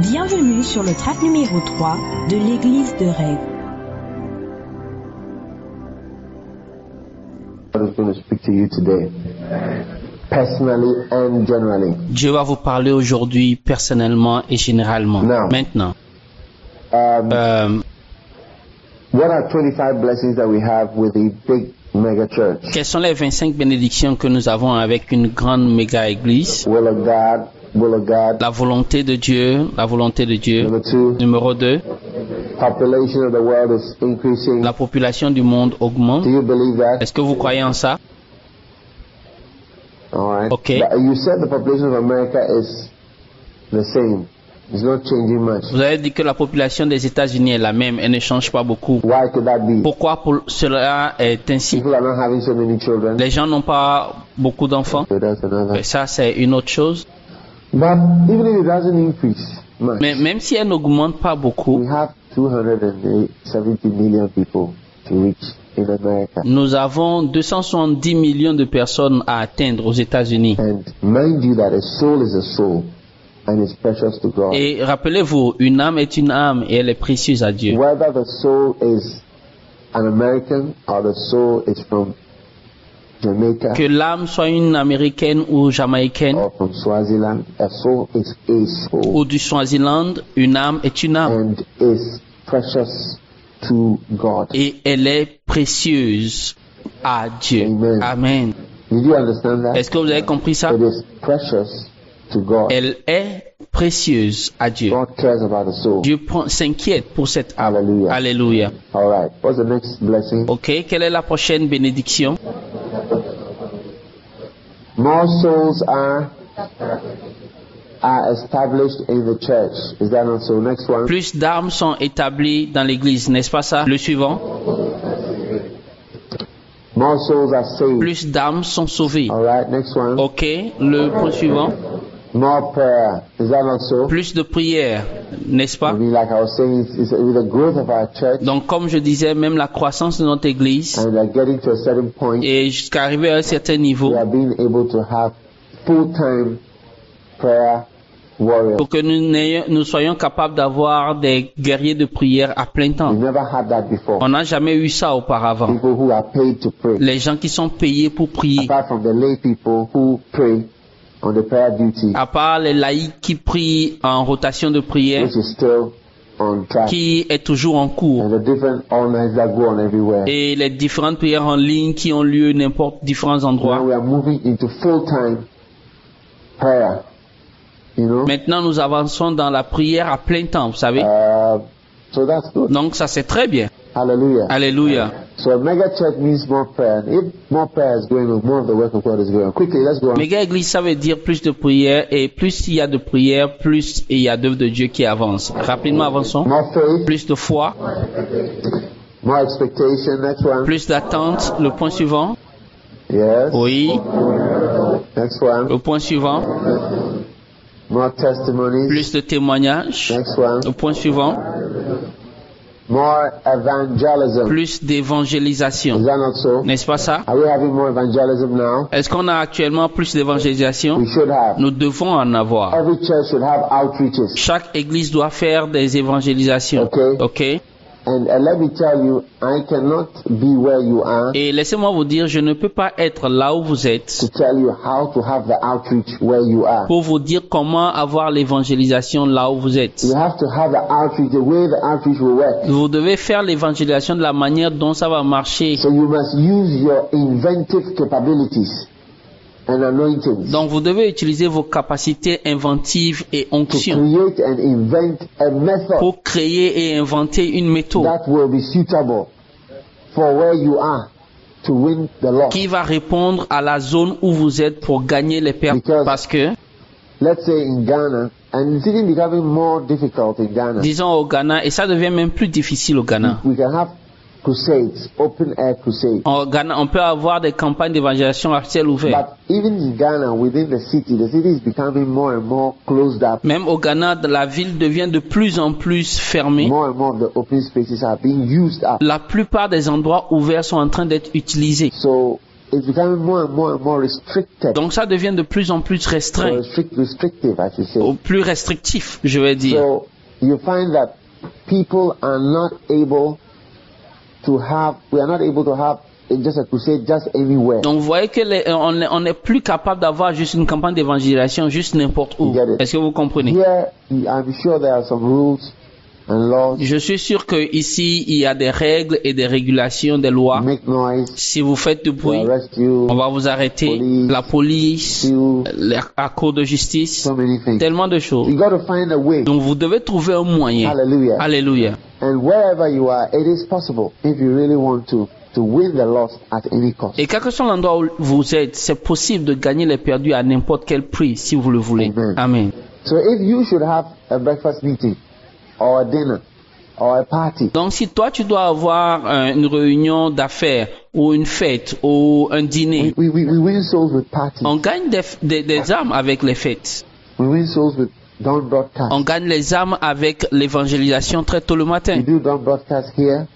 Bienvenue sur le track numéro 3 de l'église de Rêve. God is going to speak to you today, personally and generally. Dieu va vous parler aujourd'hui personnellement et généralement. Now. Maintenant, What are 25 blessings that we have with the big mega church? quelles sont les 25 bénédictions que nous avons avec une grande méga église? Will of God, will of God. La volonté de Dieu, la volonté de Dieu. Number 2, Numéro 2, population of the world is increasing. la population du monde augmente. Do you believe that? Est-ce que vous croyez en ça? All right. Okay. But you said the population of America is the same. It's not changing much. Vous avez dit que la population des États-Unis est la même, elle ne change pas beaucoup. Why could that be? Pourquoi cela est ainsi? People are not having so many children. Les gens n'ont pas beaucoup d'enfants. So that's another. Et ça, c'est une autre chose. But even if it doesn't increase much, Mais même si elle n'augmente pas beaucoup, we have 270 million people to reach in America. nous avons 270 millions de personnes à atteindre aux États-Unis. And mind you that a soul is a soul and it's precious to God. Et rappelez-vous, une âme est une âme et elle est précieuse à Dieu. Whether the soul is an American or the soul is from Jamaica Que l'âme soit une américaine ou jamaïcaine or from Swaziland, a soul is a soul ou du Swaziland, une âme est une âme and is precious to God. et elle est précieuse à Dieu. Amen. Amen. Did you understand that? Est-ce que vous avez compris ça? It is precious to God. Elle est précieuse à Dieu. God cares about the soul. Dieu s'inquiète pour cette âme. Hallelujah. Alléluia. All right. What's the next blessing? Ok, quelle est la prochaine bénédiction? More souls are established in the church. Is that not so? Next one. Plus d'âmes sont établies dans l'église, n'est-ce pas ça? Le suivant. More souls are saved. Plus d'âmes sont sauvées. All right. Next one. Ok, le point suivant. More prayer. Is that not so? Plus de prières, n'est-ce pas? I mean, like I was saying, it's with the growth of our church, Donc, comme je disais, même la croissance de notre église and we're getting to a certain point, et jusqu'à arriver à un certain niveau, we are being able to have full-time prayer warriors. pour que nous soyons capables d'avoir des guerriers de prière à plein We temps. never had that before. On n'a jamais eu ça auparavant. People who are paid to pray, Les gens qui sont payés pour prier, apart from the lay people who pray on the prayer duty, à part les laïcs qui prient en rotation de prière, which is still on track, qui est toujours en cours, and the different all-nights that go on everywhere. et les différentes prières en ligne qui ont lieu n'importe différents Now endroits. we are moving into full-time prayer. You know, Maintenant, nous avançons dans la prière à plein temps, vous savez. so that's good. Donc, ça c'est très bien. Hallelujah. Alléluia. So a mega church means more prayer. And if more prayer is going on, more of the work of God is going on. Quickly, let's go on. Méga église, ça veut dire plus de prière, et plus il y a de prière, plus il y a d'œuvres de Dieu qui avancent. Rapidement, avançons. More faith, Plus de foi, more expectation. Next one. plus d'attente. Le point suivant. Yes. Oui. Next one. Le point suivant. More testimonies. Plus de témoignages. Next one. Le point suivant. More evangelism. Plus d'évangélisation. Is that not so? N'est-ce pas ça? Are we having more evangelism now? Est-ce qu'on a actuellement plus d'évangélisation? We should have. Nous devons en avoir. Every church should have outreaches. Chaque église doit faire des évangélisations. Okay. Ok? And let me tell you, I cannot be where you are Et laissez-moi vous dire, je ne peux pas être là où vous to êtes tell you how to have the outreach where you are. pour vous dire comment avoir l'évangélisation là où vous êtes. You have to have the outreach, the way the outreach will work. Vous devez faire l'évangélisation de la manière dont ça va marcher. So you must use your inventive capabilities and anointings Donc vous devez utiliser vos capacités inventives et to onctions create and invent a method pour créer et inventer une méthode that will be suitable for where you are to win the lost. qui va répondre à la zone où vous êtes pour gagner les pertes. Because- Parce que, Let's say in Ghana, and it's even becoming more difficult in Ghana. disons au Ghana, et ça devient même plus difficile au Ghana. We can have crusades, open air crusades. Au Ghana, on peut avoir des campagnes d'évangélisation à ciel ouvert. But even in Ghana, within the city is becoming more and more closed up. Même au Ghana, la ville devient de plus en plus fermée. More and more of the open spaces are being used up. La plupart des endroits ouverts sont en train d'être utilisés. So it's becoming more and more restricted. Donc ça devient de plus en plus restreint, Restrictive, I should say. ou plus restrictif, je vais dire. So you find that people are not able to have, we are not able to have just a crusade just anywhere. Donc vous voyez que on n'est plus capable d'avoir juste une campagne d'évangélisation juste n'importe où. You get it? Est-ce que vous comprenez? Here, I'm sure there are some rules and laws. Je suis sûr que ici il y a des règles et des régulations, des lois. Make noise, Si vous faites du bruit, they arrest you, on va vous arrêter. Police, La police, you, la cour de justice, so many things. tellement de choses. You got to find a way. Donc vous devez trouver un moyen. Hallelujah. Alléluia. And wherever you are, it is possible if you really want to win the lost at any cost. Et quel que soit l'endroit où vous êtes, c'est possible de gagner les perdus à n'importe quel prix si vous le voulez. Amen. Amen. So if you should have a breakfast meeting or a dinner or a party, Donc si toi tu dois avoir une réunion d'affaires ou une fête ou un dîner, we win souls with parties. on gagne des âmes avec les fêtes. We win souls with dawn broadcast. On gagne les âmes avec l'évangélisation très tôt le matin. You do dawn broadcast here,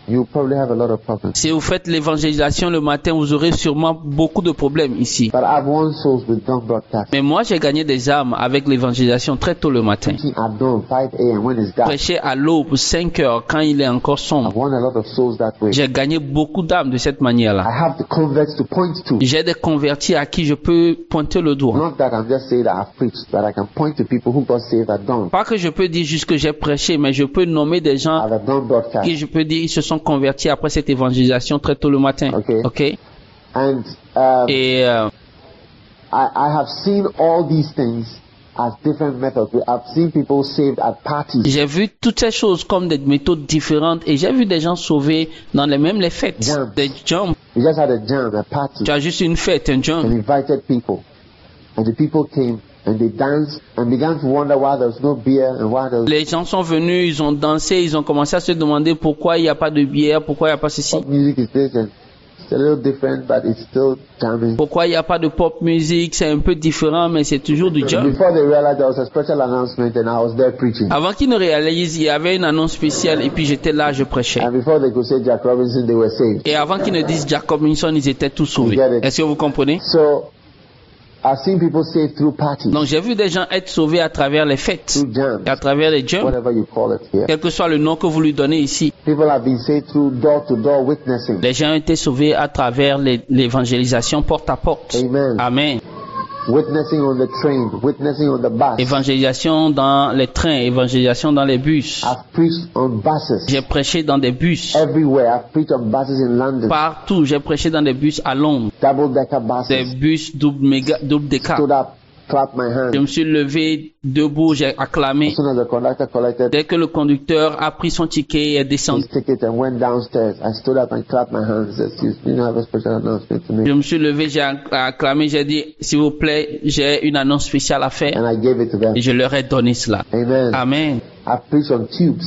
you probably have a lot of problems. Si vous faites l'évangélisation le matin, vous aurez sûrement beaucoup de problèmes ici. But I've won souls with dawn broadcast. Mais moi, j'ai gagné des âmes avec l'évangélisation très tôt le matin. Preaching at dawn, 5 a.m. when it's dark. Prêcher à l'aube, 5 heures, quand il est encore I've sombre. won a lot of souls that way. J'ai gagné beaucoup d'âmes de cette manière-là. I have the converts to point to. J'ai des convertis à qui je peux pointer le doigt. Not that I'm just saying that I've preached, but I can point to people who got saved at dawn. Pas que je peux dire juste que j'ai prêché, mais je peux nommer des gens At a dawn broadcast. qui je peux dire ils se sont convertis après cette évangélisation très tôt le matin. Okay. And Et I have seen all these things as different methods. I've seen people saved at parties. j'ai vu toutes ces choses comme des méthodes différentes et j'ai vu des gens sauvés dans les fêtes. Jam. Des jumps. We just had a jam, a party, Tu as juste une fête, un and jump. invited people. And the people came and they danced and began to wonder why there was no beer and why there was Les gens sont venus, ils ont dansé, ils ont commencé à se demander pourquoi il n'y a pas de bière, pourquoi il n'y a pas ceci, what music is this, and it's a little different, but it's still jamming. pourquoi il n'y a pas de pop music, c'est un peu différent, mais c'est toujours du jump. Before they realized there was a special announcement and I was there preaching. Avant qu'ils ne réalisent, il y avait une annonce spéciale et puis j'étais là, je prêchais. And before they could say Jack Robinson, they were saved. Et avant qu'ils ne disent Jack Robinson, ils étaient tous sauvés. You get it. Est-ce que vous comprenez? So I've seen people saved through parties, Donc j'ai vu des gens être sauvés à travers les fêtes, through jams, à travers les jumps, whatever you call it here. quel que soit le nom que vous lui donnez ici. People have been saved through door-to-door witnessing. Les gens ont été sauvés à travers l'évangélisation porte à porte. Amen. Amen. Witnessing on the train, witnessing on the bus. Évangélisation dans les trains, évangélisation dans les bus. I've preached on buses J'ai prêché dans des bus. everywhere. I've preached on buses in London, Partout, j'ai prêché dans des bus à Londres. double-decker Des buses. bus double décar. Stood up, clapped my Je hands. me suis levé debout, j'ai acclamé. As soon as the conductor collected Dès que le conducteur a pris son ticket et est descendu, his ticket and went downstairs, I stood up and clapped my hands. Excuse me, you have a special announcement to je make. me suis levé, j'ai acclamé, j'ai dit, s'il vous plaît, j'ai une annonce spéciale à faire. And I gave it to them. Et je leur ai donné cela. Amen. Amen. I've preached on tubes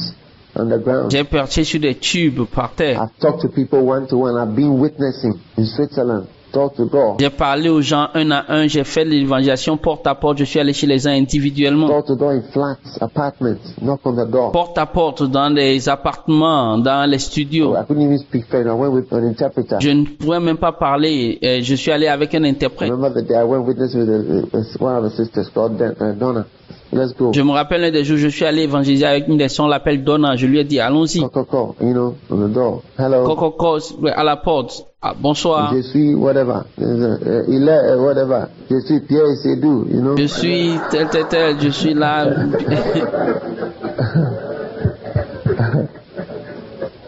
on the ground. J'ai prêché sur des tubes par terre. I've talked to people one-to-one. I've been witnessing in Switzerland, door to door. J'ai parlé aux gens un à un, j'ai fait l'évangélisation porte à porte, je suis allé chez les uns individuellement. Door to door in flats, apartments, knock on the door. Porte à porte dans les appartements, dans les studios. I couldn't even speak French. I went with an interpreter. Je ne pouvais même pas parler, je suis allé avec un interprète. Remember the day I went witness with one of the sisters called Donna. Let's go. Je me rappelle un des jours, je suis allé évangéliser avec une des sœurs, on l'appelle Donna, je lui ai dit, allons-y. Coco, you know, on the door. Hello. Coco, à la porte. Ah, bonsoir. Je suis whatever. Il est whatever. Je suis Pierre Sédou, you know. Je suis tel, je suis là.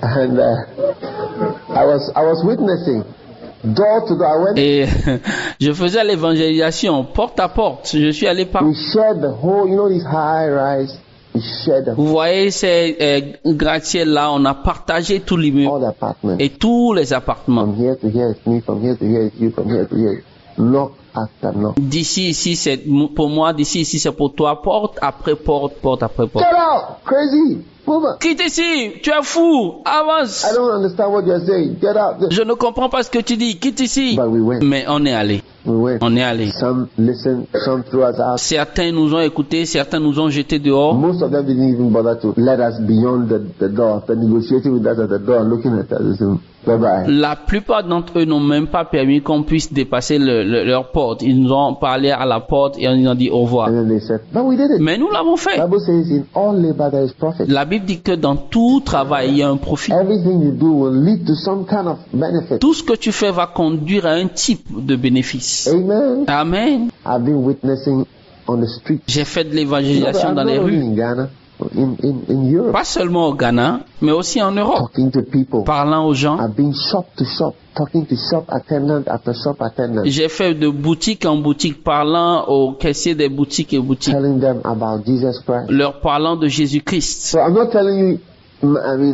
And I was witnessing. Door to door. I went. Et je faisais l'évangélisation porte à porte. Je suis allé par. We shared the whole, you know, this high rise. We shared the Vous voyez ces gratte-ciels-là, on a partagé tout l'immeuble all the apartments. et tous les appartements. From here to here it's me, from here to here it's you, from here to here. Knock after knock. D'ici ici c'est pour moi, d'ici ici c'est pour toi. Porte après porte, porte après porte. Get out! Crazy! Move on. Quitte ici, tu es fou, avance. I don't understand what you're saying. Get out! Je ne comprends pas ce que tu dis, quitte ici. But we went. Mais on est allé, We went. on est allé. Some listened, some threw us out. Certains nous ont écoutés, certains nous ont jetés dehors. Most of them didn't even bother to let us beyond the door. After negotiating with us at the door, looking at us, Bye-bye. La plupart d'entre eux n'ont même pas permis qu'on puisse dépasser leur porte. Ils nous ont parlé à la porte et ils nous ont dit au revoir. And then they said, but we did it. Mais nous l'avons fait. Bible says in all labor there is profit. La Bible dit que dans tout travail, il y a un profit. Everything you do will lead to some kind of benefit. Tout ce que tu fais va conduire à un type de bénéfice. Amen. Amen. I've been witnessing on the street. J'ai fait de l'évangélisation dans les Not only rues. in Ghana, in Europe. Pas seulement au Ghana, mais aussi en Europe. Talking to people. Parlant aux gens. I've been shop to shop, talking to shop attendant after shop attendant. J'ai fait de boutique en boutique, parlant aux caissiers des boutiques et boutiques. Telling them about Jesus Christ. Leur parlant de Jésus-Christ. So I'm not telling you,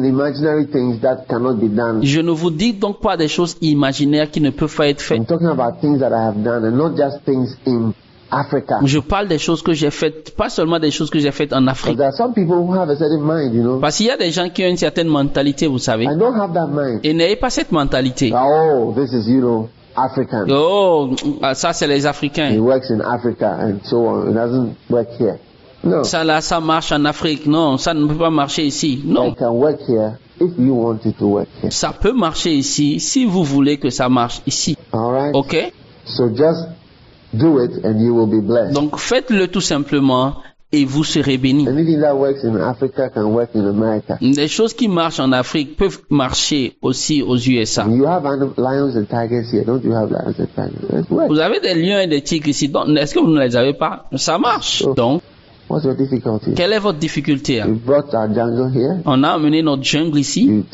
imaginary things that cannot be done. Je ne vous dis donc pas des choses imaginaires qui ne peuvent pas être faites. I'm talking about things that I have done and not just things in Africa. Je parle des choses que j'ai faites, pas seulement des choses que j'ai faites en But Afrique. there are some people who have a certain mind, you know. Parce qu'il y a des gens qui ont une certaine mentalité, vous savez. I don't have that mind. Et n'ayez pas cette mentalité. Oh, this is, you know, African. Oh, ça c'est les It Africains. works in Africa and so on. It doesn't work here. No. Ça là, ça marche en Afrique. Non, ça ne peut pas marcher ici. Non. It can work here if you want it to work here. Ça peut marcher ici si vous voulez que ça marche ici. All right? Ok? So just do it and you will be blessed. Donc faites-le tout simplement et vous serez bénis. Anything that works in Africa can work in America. Des choses qui marchent en Afrique peuvent marcher aussi aux USA. You have lions and tigers here. Don't you have lions and tigers? It works. Vous avez des lions et des tigres ici. Donc, est-ce que vous ne les avez pas? Ça marche. Donc, What's your difficulty? quelle est votre difficulté? We brought our jungle here. On a amené notre jungle ici.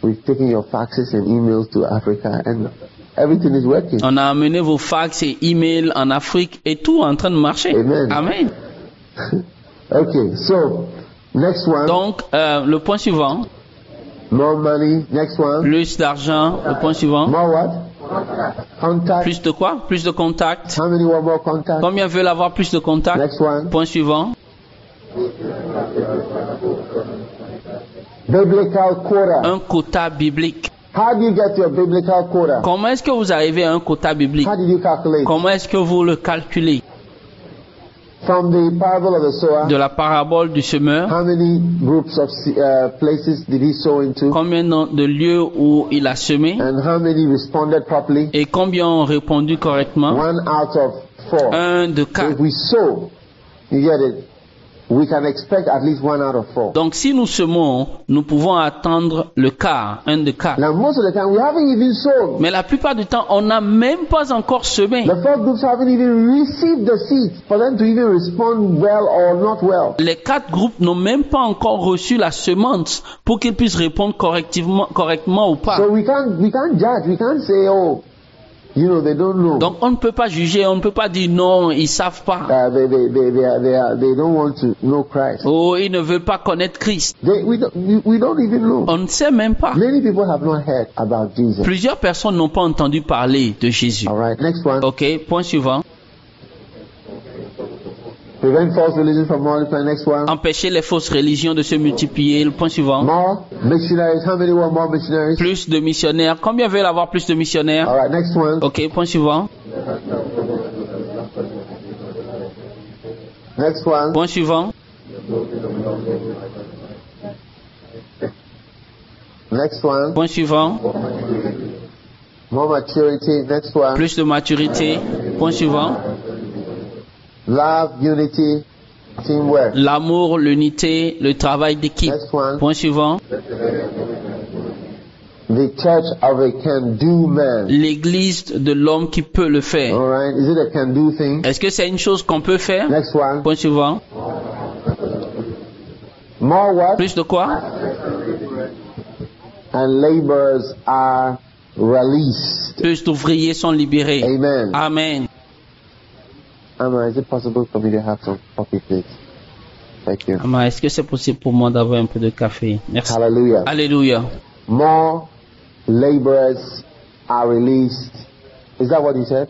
We've taken your faxes and emails to Africa and everything is working. On a amené vos fax et emails en Afrique et tout est en train de marcher. Amen. Amen. Okay, so next one. Donc, le point suivant, More money. Next one. plus d'argent. Le point suivant, More what? Contact. plus de quoi? Plus de contacts. How many want more contact? Combien veulent avoir plus de contacts? Next one. Point suivant, Biblical quota. un quota biblique. How do you get your biblical quota? Comment est-ce que vous arrivez à un quota biblique? How did you calculate? Comment est-ce que vous le calculez? From the parable of the sower, De la parabole du semeur, how many groups of places did he sow into? combien de lieux où il a semé And how many responded properly? et combien ont répondu correctement? 1 out of 4. Un de So quatre. if we sow, you get it, we can expect at least 1 out of 4. Donc si nous semons, nous pouvons attendre le quart, un de quatre. Now most of the time we haven't even sown. Mais la plupart du temps, on n'a même pas encore semé. The 4 groups haven't even received the seed for them to even respond well or not well. Les quatre groupes n'ont même pas encore reçu la semence pour qu'ils puissent répondre correctement ou pas. So we can't judge. We can't say, oh, you know, they don't know. Donc on ne peut pas juger, on ne peut pas dire non, ils savent pas. They don't want to know Christ. Oh, ils ne veulent pas connaître Christ. We don't even know. On ne sait même pas. Many people have not heard about Jesus. Plusieurs personnes n'ont pas entendu parler de Jésus. All right, next one. Ok, point suivant. Prevent false religion from multiplying. Next one. Empêcher les fausses religions de se multiplier. Le point suivant. More missionaries. How many want more missionaries? Plus de missionnaires. Combien veulent avoir plus de missionnaires? All right, next one. Ok, point suivant. Next one. Point suivant. Next one. Point suivant. More maturity. Next one. Plus de maturité. Point suivant. Love, unity, teamwork. L'amour, l'unité, le travail d'équipe. Next one. Point suivant. The church of a can-do man. L'église de l'homme qui peut le faire. All right. Is it a can-do thing? Est-ce que c'est une chose qu'on peut faire? Next one. Point suivant. More what? Plus de quoi? And laborers are released. Plus d'ouvriers sont libérés. Amen. Amen. Amma, is it possible for me to have some coffee, please? Thank you. Ama, est-ce que c'est possible pour moi d'avoir un peu de café? Merci. Hallelujah. Alléluia. More laborers are released. Is that what you said?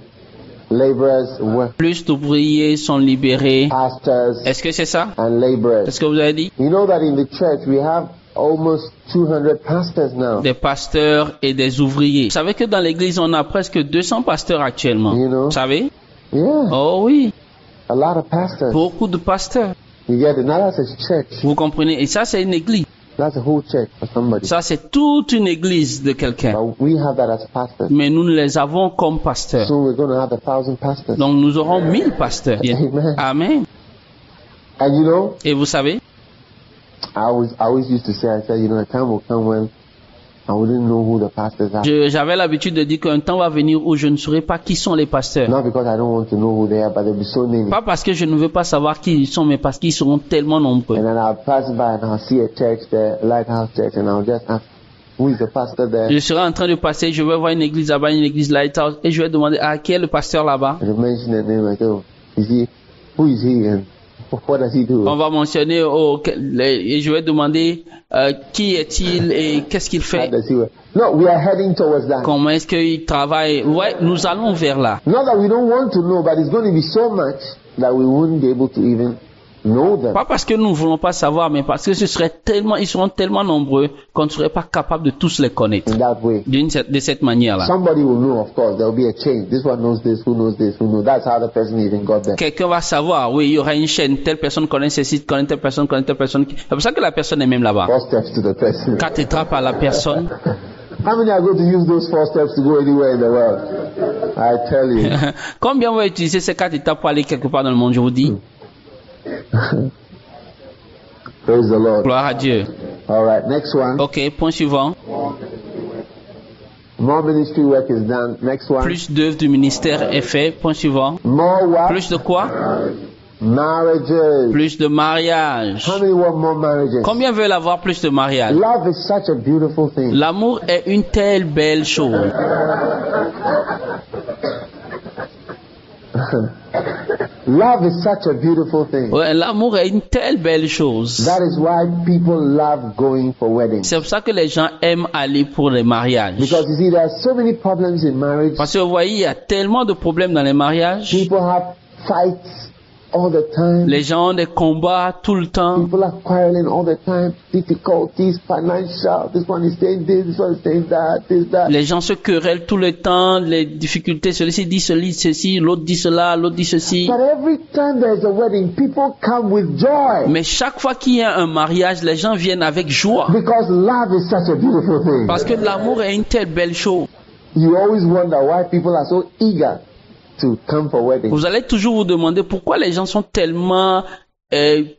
Laborers, Plus d'ouvriers sont libérés. pastors, Est-ce que c'est ça? and laborers. Est-ce que vous avez dit? You know that in the church we have almost 200 pastors now. Des pasteurs et des ouvriers. Vous savez que dans l'église, on a presque 200 pasteurs actuellement. You know? Vous savez? Yeah, Oh oui. a lot of pastors. Beaucoup de pasteurs. You get it? Now that's a church. Vous comprenez? Et ça, c'est une église. That's a whole church for somebody. Ça, c'est toute une église de quelqu'un. But we have that as pastors. Mais nous les avons comme pasteurs. So we're going to have 1,000 pastors. Donc nous aurons 1000 pasteurs. Amen. Amen. And you know, Et vous savez, I always used to say, I said, you know, a time will come when I wouldn't know who the pastors are. j'avais l'habitude de dire qu'un temps va venir où je ne saurai pas qui sont les pasteurs. Not because I don't want to know who they are, but there'll be so many. Pas parce que je ne veux pas savoir qui ils sont, mais parce qu'ils seront tellement nombreux. And then I'll pass by and I'll see a church there, Lighthouse Church, and I'll just ask, who is the pastor there? Je serai en train de passer, je vais voir une église là-bas, une église Lighthouse, et je vais demander qui est le pasteur là-bas. And they mention the name, like, oh, who is he, and what does he do? On va mentionner, et je vais demander qui est-il et qu'est-ce qu'il How fait. does he work? No, we are heading towards that. Comment est-ce qu'il travaille? Ouais, nous allons vers là. Not that we don't want to know, but it's going to be so much that we wouldn't be able to even know them. Pas parce que nous ne voulons pas savoir, mais parce que ils seront tellement nombreux qu'on ne serait pas capable de tous les connaître. In that way. De cette manière-là. Somebody will know, of course. There will be a change. This one knows this, who knows this, who knows. That's how the person even got there. Quelqu'un va savoir, oui, il y aura une chaîne, telle personne connaît ceci, connaît telle personne, connaît telle personne. C'est pour ça que la personne est même là-bas. 4 steps to the person. 4 étapes à la personne. How many are going to use those 4 steps to go anywhere in the world? I tell you. Combien vont utiliser ces 4 étapes pour aller quelque part dans le monde, je vous dis? Praise the Lord. Gloire à Dieu. All right, next one. Ok, point suivant. More ministry work is done. Next one. Plus d'œuvres du ministère est fait. Point suivant. More what? Plus de quoi? Marriages. Plus de mariage. How many want more marriages? Combien veulent avoir plus de mariage? Love is such a beautiful thing. L'amour est une telle belle chose. Love is such a beautiful thing. Ouais, l'amour est une telle belle chose. That is why people love going for weddings. C'est pour ça que les gens aiment aller pour les mariages. Because you see, there are so many problems in marriage. Parce que vous voyez, il y a tellement de problèmes dans les mariages. People have fights all the time. Les gens ont des combats tout le temps. People are quarreling all the time. Difficulties, financial. This one is saying this one is saying that, this, that. Les gens se querellent tout le temps, les difficultés, celui-ci dit ceci, l'autre dit cela, l'autre dit ceci. But every time there's a wedding, people come with joy. Mais chaque fois qu'il y a un mariage, les gens viennent avec joie. Because love is such a beautiful thing. Parce que l'amour est une telle belle chose. You always wonder why people are so eager to come for weddings. Vous allez toujours vous demander pourquoi les gens sont tellement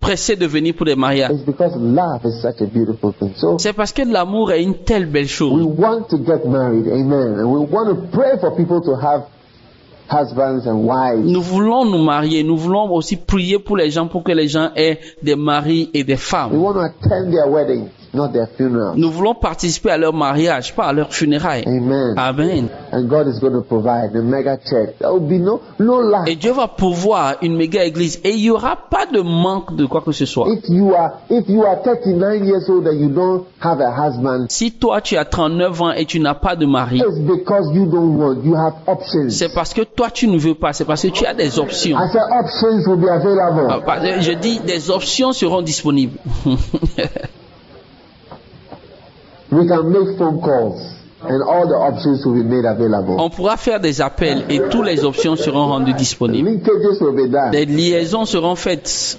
pressés de venir pour des mariages. It's because love is such a beautiful thing. So C'est parce que l'amour est une telle belle we chose. want to get married, amen. And we want to pray for people to have husbands and wives. Nous voulons nous marier, nous voulons aussi prier pour les gens, pour que les gens aient des maris et des We femmes. want to attend their weddings, not their funerals. Nous voulons participer à leur mariage, pas à leur funérailles. Amen. Amen. And God is going to provide a mega church. There will be no lack. Et Dieu va pourvoir une méga église et il n'y aura pas de manque de quoi que ce soit. If you are 39 years old and you don't have a husband, Si toi tu as 39 ans et tu n'as pas de mari, it's because you don't want. You have options. c'est parce que toi tu ne veux pas, c'est parce que tu as des options. I said options will be available. Je dis des options seront disponibles. We can make phone calls and all the options will be made available. On pourra faire des appels et toutes les options seront rendues disponibles. Linkages will be done. Des liaisons seront faites.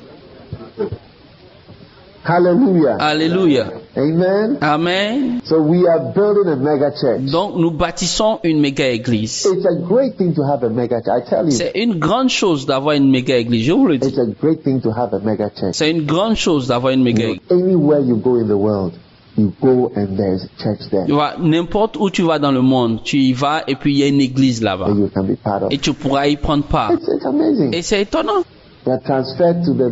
Hallelujah. Alléluia. Amen. Amen. So we are building a mega church. Donc nous bâtissons une méga église. It's a great thing to have a mega church. I tell you. C'est une grande chose d'avoir une méga église, je vous le dis. It's a great thing to have a mega church. C'est une grande chose d'avoir une méga église. Anywhere you go in the world, you go and there's a church there. Tu vois, n'importe où tu vas dans le monde, tu y vas et puis il y a une église là-bas. That you can be part of. Et tu pourras y prendre part. It's amazing. Et c'est étonnant. You are transferred to the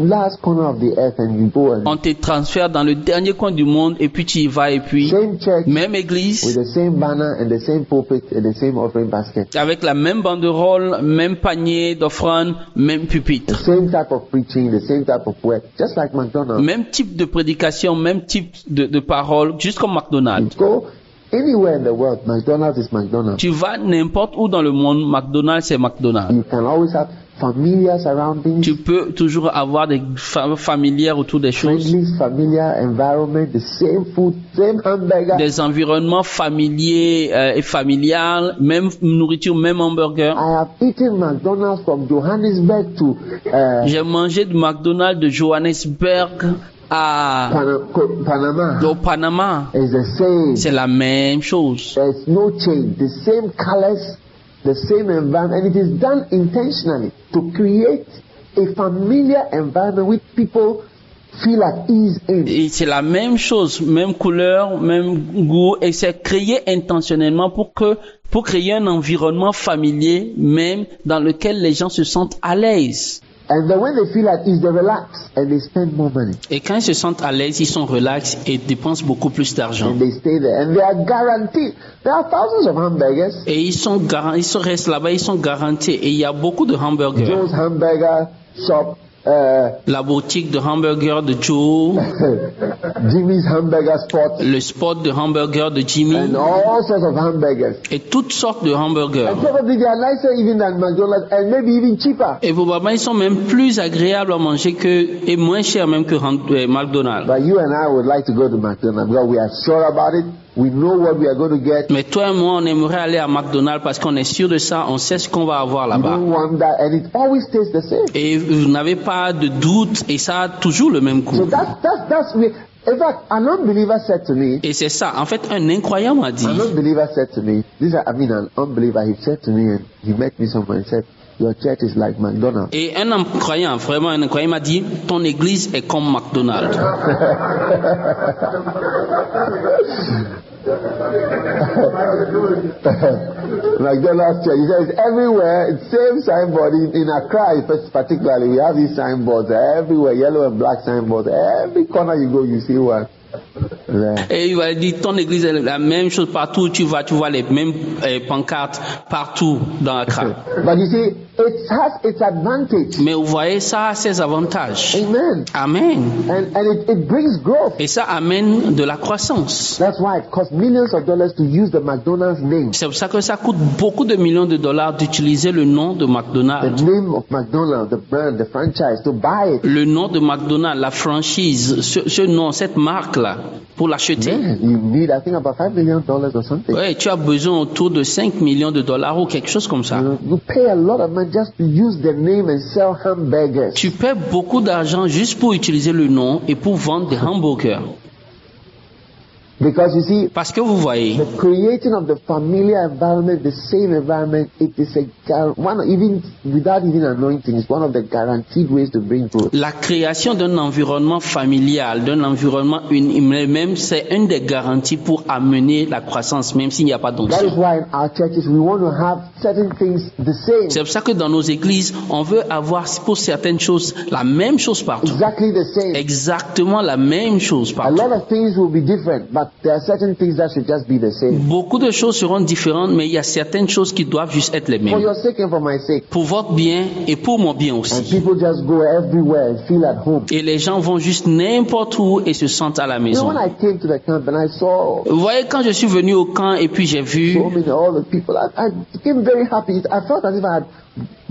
last corner of the earth and you go and On te transfère dans le dernier coin du monde et puis tu y vas et puis same church même with église the same banner and the same pulpit and the same offering basket. avec la même banderole, même panier d'offrandes, même The pupitre. same type of preaching, the same type of work, just like McDonald's. Même type de prédication, même type de parole, juste comme McDonald's. Go anywhere in the world, McDonald's is McDonald's. Tu vas n'importe où dans le monde, McDonald's c'est McDonald's. You can always have familiar surroundings, Tu peux toujours avoir des familières autour des choses, friendly, familiar environment, the same food, same hamburger. des environnements familiers et familiales, même nourriture, même hamburger. I have eaten McDonald's from Johannesburg to J'ai mangé du McDonald's de Johannesburg Panama au Panama, is the same. c'est la même chose. There's no change. The same colors, the same environment, and it is done intentionally to create a familiar environment which people feel at ease in. Et c'est la même chose, même couleur, même goût, et c'est créé intentionnellement pour créer un environnement familier, même dans lequel les gens se sentent à l'aise. And then when they feel at ease, they relax and they spend more money. Et quand ils se sentent à l'aise, ils sont relax et dépensent beaucoup plus d'argent. And they stay there and they are guaranteed. There are thousands of hamburgers. Et ils restent là-bas, ils sont garantis. Et il y a beaucoup de hamburgers. Joe's Hamburger Shop. La boutique de hamburgers de Joe, Jimmy's Hamburger Spot, le spot de hamburgers de Jimmy, and all sorts of hamburgers. Et toutes sortes de hamburgers. And probably they are nicer even than McDonald's and maybe even cheaper. Et probablement ils sont même plus agréables à manger et moins chers même que McDonald's. But you and I would like to go to McDonald's because we are sure about it. We know what we are going to get. Mais toi et moi, on aimerait aller à McDonald's parce qu'on est sûr de ça, on sait ce qu'on va avoir là-bas. You don't want that, and it always tastes the same. Et vous n'avez pas de doute, et ça a toujours le même goût. So that's in fact, an unbeliever said to me. Et c'est ça. En fait, un incroyant m'a dit. An unbeliever said to me. An unbeliever. He said to me, and he met me somewhere and said, "Your church is like McDonald's." Et un incroyant, vraiment un incroyant m'a dit, ton église est comme McDonald's. McDonald's church. He says everywhere, same signboard in Accra, particularly. We have these signboards everywhere, yellow and black signboards. Every corner you go, you see one. Et il va dire ton église est la même chose partout où tu vas, tu vois les mêmes pancartes partout dans Accra. But you see, it has its advantage. Mais vous voyez, ça a ses avantages. Amen. Amen. And it brings growth. Et ça amène de la croissance. That's why it costs millions of dollars to use the McDonald's name. C'est pour ça que ça coûte beaucoup de millions de dollars d'utiliser le nom de McDonald's. The name of McDonald's, the brand, the franchise, to buy it. Le nom de McDonald's, la franchise, ce nom, cette marque-là, pour l'acheter. Yeah, you need, I think, about $5 million or something. Ouais, tu as besoin autour de 5 millions de dollars ou quelque chose comme ça. You pay a lot of money just to use the name and sell hamburgers. Tu paies beaucoup d'argent juste pour utiliser le nom et pour vendre des hamburgers. Because you see, Parce que vous voyez, the creating of the familiar environment, the same environment, it is even without even anointing, it's one of the guaranteed ways to bring growth. la création d'un environnement familial, d'un environnement même, c'est une des garanties pour amener la croissance, même s'il n'y a pas That is d'onction. why in our churches we want to have certain things the same. C'est pour ça que dans nos églises, on veut avoir pour certaines choses la même chose partout. Exactly the same. Exactement la même chose A partout. lot of things will be different, but there are certain things that should just be the same. Beaucoup de choses seront différentes, mais il y a certaines choses qui doivent juste être les For mêmes. your sake and for my sake. Pour votre bien et pour mon bien And aussi. people just go everywhere and feel at home. Et les gens vont juste n'importe où et se sentent à la You know, maison. when I came to the camp and I saw Vous voyez, quand je suis venu au camp et puis j'ai vu so many, all the people, I became very happy. I felt as if I had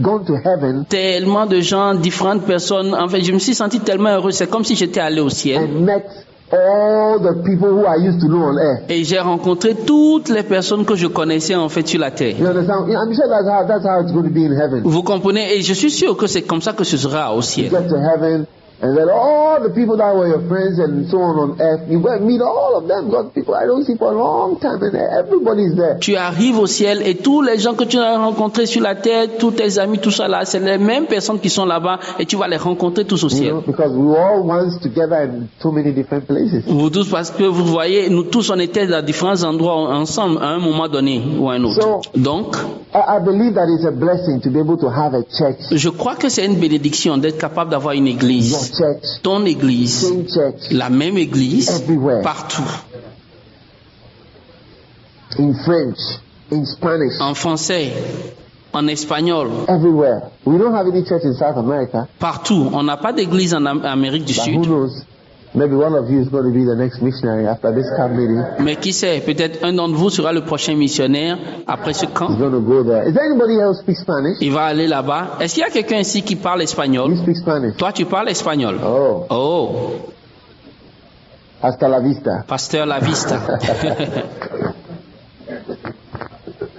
gone to heaven tellement de gens, différentes personnes, en fait, je me suis senti tellement heureux. C'est comme si j'étais allé au ciel. and met all the people who I used to know on earth. Et j'ai rencontré toutes les personnes que je connaissais en fait sur la terre. You understand? Yeah, I'm sure that's how it's going to be in heaven. Vous comprenez? Et je suis sûr que c'est comme ça que ce sera au ciel. Get to heaven, and then all the people that were your friends and so on earth, you go and meet all of them. God, people I don't see for a long time, and everybody's there. Tu arrives au ciel et tous les gens que tu as rencontrés sur la terre, tous tes amis, tout ça là, c'est les mêmes personnes qui sont là-bas et tu vas les rencontrer tous au You ciel. know, because we were all once together in so many different places. Vous tous, parce que vous voyez, nous tous on était dans différents endroits ensemble à un moment donné ou à un autre. So- Donc, I believe that it's a blessing to be able to have a church, je crois que c'est une bénédiction d'être capable d'avoir une your église, church, ton église, same church, la même église, everywhere, partout, in French, in Spanish, en français, en espagnol, everywhere. We don't have any church in South America, partout. On n'a pas d'église en Amérique du but who Sud, knows? Maybe one of you is going to be the next missionary after this camp meeting. mais qui sait, peut-être un d'entre vous sera le prochain missionnaire après ce camp. He's going to go there. Is there anybody else who speaks Spanish? Il va aller là-bas. Est-ce qu'il y a quelqu'un ici qui parle espagnol? You speak Spanish? Toi, tu parles espagnol. Oh, Oh, hasta la vista. pasteur La Vista.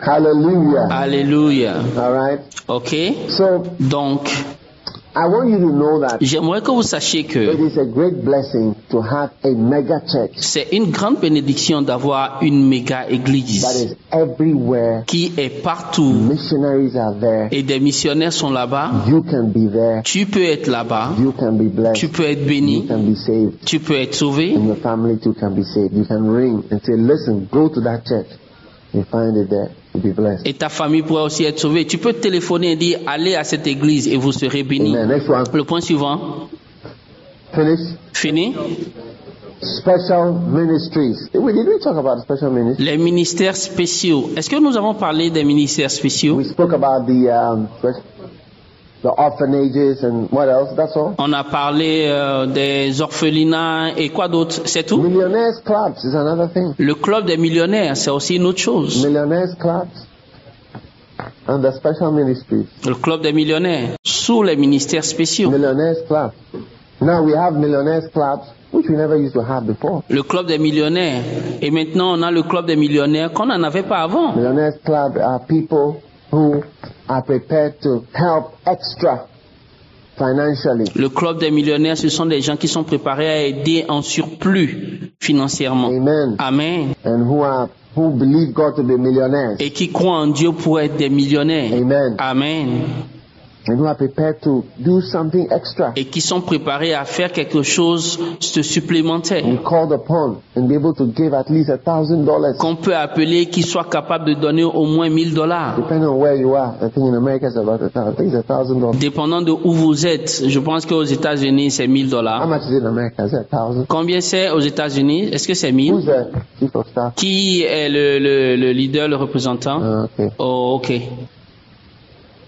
Hallelujah. Alléluia. All right. Ok. So Donc, I want you to know that J'aimerais que vous sachiez it que is a great blessing to have a mega church c'est une grande bénédiction d'avoir une méga that église is everywhere. qui est partout Missionaries are there. et des missionnaires sont là-bas. You can be there. Tu peux être là-bas, You can be blessed. tu peux être You béni, can be saved. tu peux être sauvé. And your family too can be saved. You can ring and say, listen, go to that church. You find it there. You'll be blessed. Et ta famille pourrait aussi être sauvée. Tu peux téléphoner et dire allez à cette église et vous serez bénis. Amen. Next one. Le point suivant. Finish. Fini. Special ministries. Did we talk about special ministries? Les ministères spéciaux. Est-ce que nous avons parlé des ministères spéciaux? We spoke about the orphanages and what else? That's all. On a parlé des orphelinats et quoi d'autre? C'est tout? Millionaires clubs is another thing. Le club des millionnaires, c'est aussi une autre chose. Millionaires clubs and the special ministries. Le club des millionnaires, sous les ministères spéciaux. Millionaires clubs. Now we have millionaires clubs, which we never used to have before. Le club des millionnaires. Et maintenant, on a le club des millionnaires qu'on n'en avait pas avant. Millionaires club are people who are prepared to help extra financially. Le club des millionnaires, ce sont des gens qui sont préparés à aider en surplus financièrement. Amen. Amen. And who believe God to be millionaires. Et qui croient en Dieu pour être des millionnaires. Amen. Amen. And who are prepared to do something extra. Et qui sont préparés à faire quelque chose de supplémentaire. And called upon and be able to give at least $1,000. Qu'on peut appeler, qui soit capable de donner au moins $1,000. Depending on where you are, I think in America it's about $1,000. Dépendant de où vous êtes, je pense qu'aux États-Unis c'est $1,000. How much is it in America? Is it 1,000? Combien c'est aux États-Unis? Est-ce que c'est 1,000? Who's the chief of staff? Qui est le leader, le représentant? Okay. Oh, ok.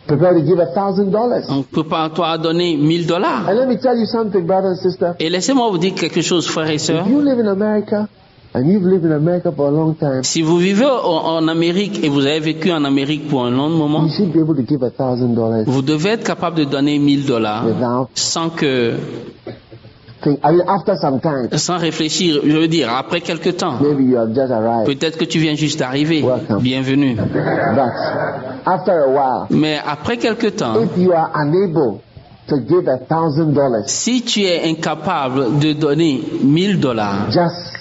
Prepared to give $1,000. On prépare-toi à donner $1,000. And let me tell you something, brother and sister. Et laissez-moi vous dire quelque chose, frères et sœurs. If you live in America and you've lived in America for a long time, Si vous vivez en Amérique et vous avez vécu en Amérique pour un long moment, you should be able to give $1,000 vous devez être capable de donner $1,000 without sans que, after some time. sans réfléchir. Je veux dire, après quelque temps. Maybe you have just arrived. Peut-être que tu viens juste d'arriver. Welcome. Bienvenue. But after a while, Mais après quelque temps, if you are unable to give $1,000 si tu es incapable de donner $1,000 just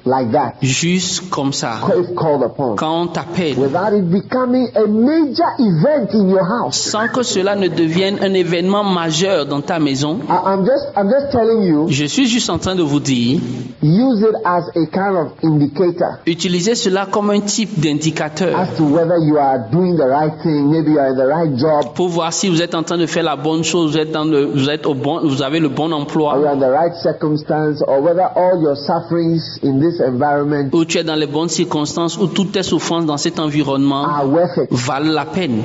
like that, juste comme ça, if called upon, quand on t'appelle, without it becoming a major event in your house, sans que cela ne devienne un événement majeur dans ta maison, I'm just telling you, je suis juste en train de vous dire, use it as a kind of indicator utilisez cela comme un type d'indicateur as to whether you are doing the right thing, maybe you are in the right job, pour voir si vous êtes en train de faire la bonne chose, vous avez le bon or emploi, you are in the right circumstance, or whether all your sufferings in this environment ou tu es dans les bonnes circonstances, ou toutes tes souffrances dans cet environnement are worth it. valent la peine.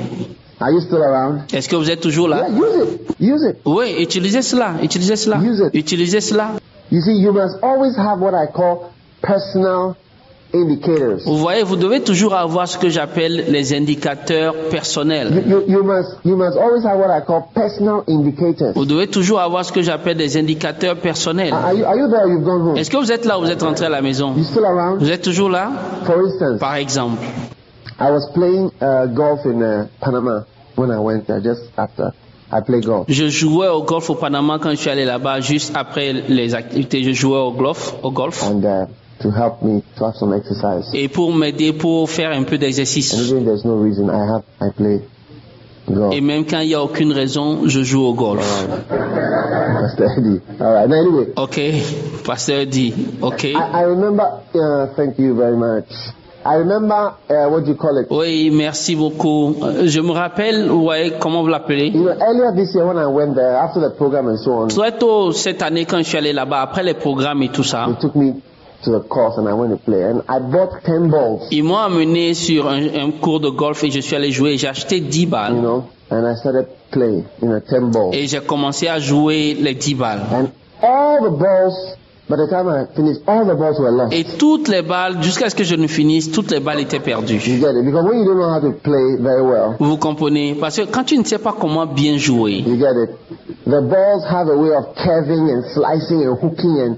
Are you still around? Est-ce que vous êtes toujours là? Yeah, use it. Use it. Oui, utilisez cela, utilisez cela, Use it. utilisez cela. You see, you must always have what I call personal indicators. Vous voyez, vous devez toujours avoir ce que j'appelle les indicateurs personnels. You must always have what I call personal indicators. Vous devez toujours avoir ce que j'appelle des indicateurs personnels. Are you there? You've gone home. Est-ce que vous êtes là ou vous êtes rentré à la maison? You still around? Vous êtes toujours là? For instance, Par exemple, I was playing golf in Panama when I went there, just after I played golf. je jouais au golf au Panama quand je suis allé là-bas, juste après les activités, je jouais au golf. And to help me to have some exercise. Et pour m'aider, pour faire un peu And d'exercice. even there's no reason, I play golf. Et même quand il n'y a aucune raison, je joue au golf. Pastor Eddie. All right. Now, anyway, Ok, pasteur dit, ok. I remember. Thank you very much. I remember what do you call it? Oui, merci beaucoup. Je me rappelle, ouais, comment vous l'appelez? You know, earlier this year when I went there after the program and so on, Très tôt cette année quand je suis allé là-bas, après les programmes et tout ça, they took me to the course and I went to play and I bought 10 balls. ils m'ont amené sur un cours de golf et je suis allé jouer. J'ai acheté 10 You balles know, and I started playing, 10 balls. et j'ai commencé à jouer les 10 balles. And all the balls, by the time I finished, all the balls were lost. Et toutes les balles, jusqu'à ce que je ne finisse, toutes les balles étaient perdues. You get it? Because when you don't know how to play very well, Vous comprenez? Parce que quand tu ne sais pas comment bien jouer, you get it? The balls have a way of curving and slicing and hooking and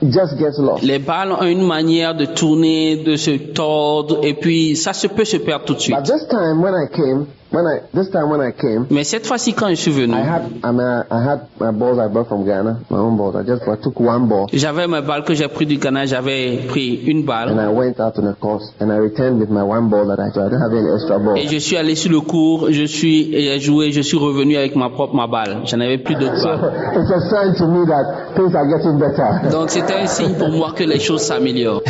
it just gets lost. les balles ont une manière de tourner, de se tordre et puis ça peut se perdre tout de suite. But this time when I came, This time when I came, Mais cette fois-ci, quand je suis venu, I had my balls I brought from Ghana, my own balls. I took one ball j'avais mes balles que j'ai pris du Ghana, j'avais pris une and balle. I went out on the course and I returned with my one ball that I don't have any extra ball. Et je suis allé sur le cours, j'ai joué, je suis revenu avec ma balle. J'en avais plus d'autres balles. It's a sign to me that things are getting better. Donc c'était un signe pour moi que les choses s'améliorent.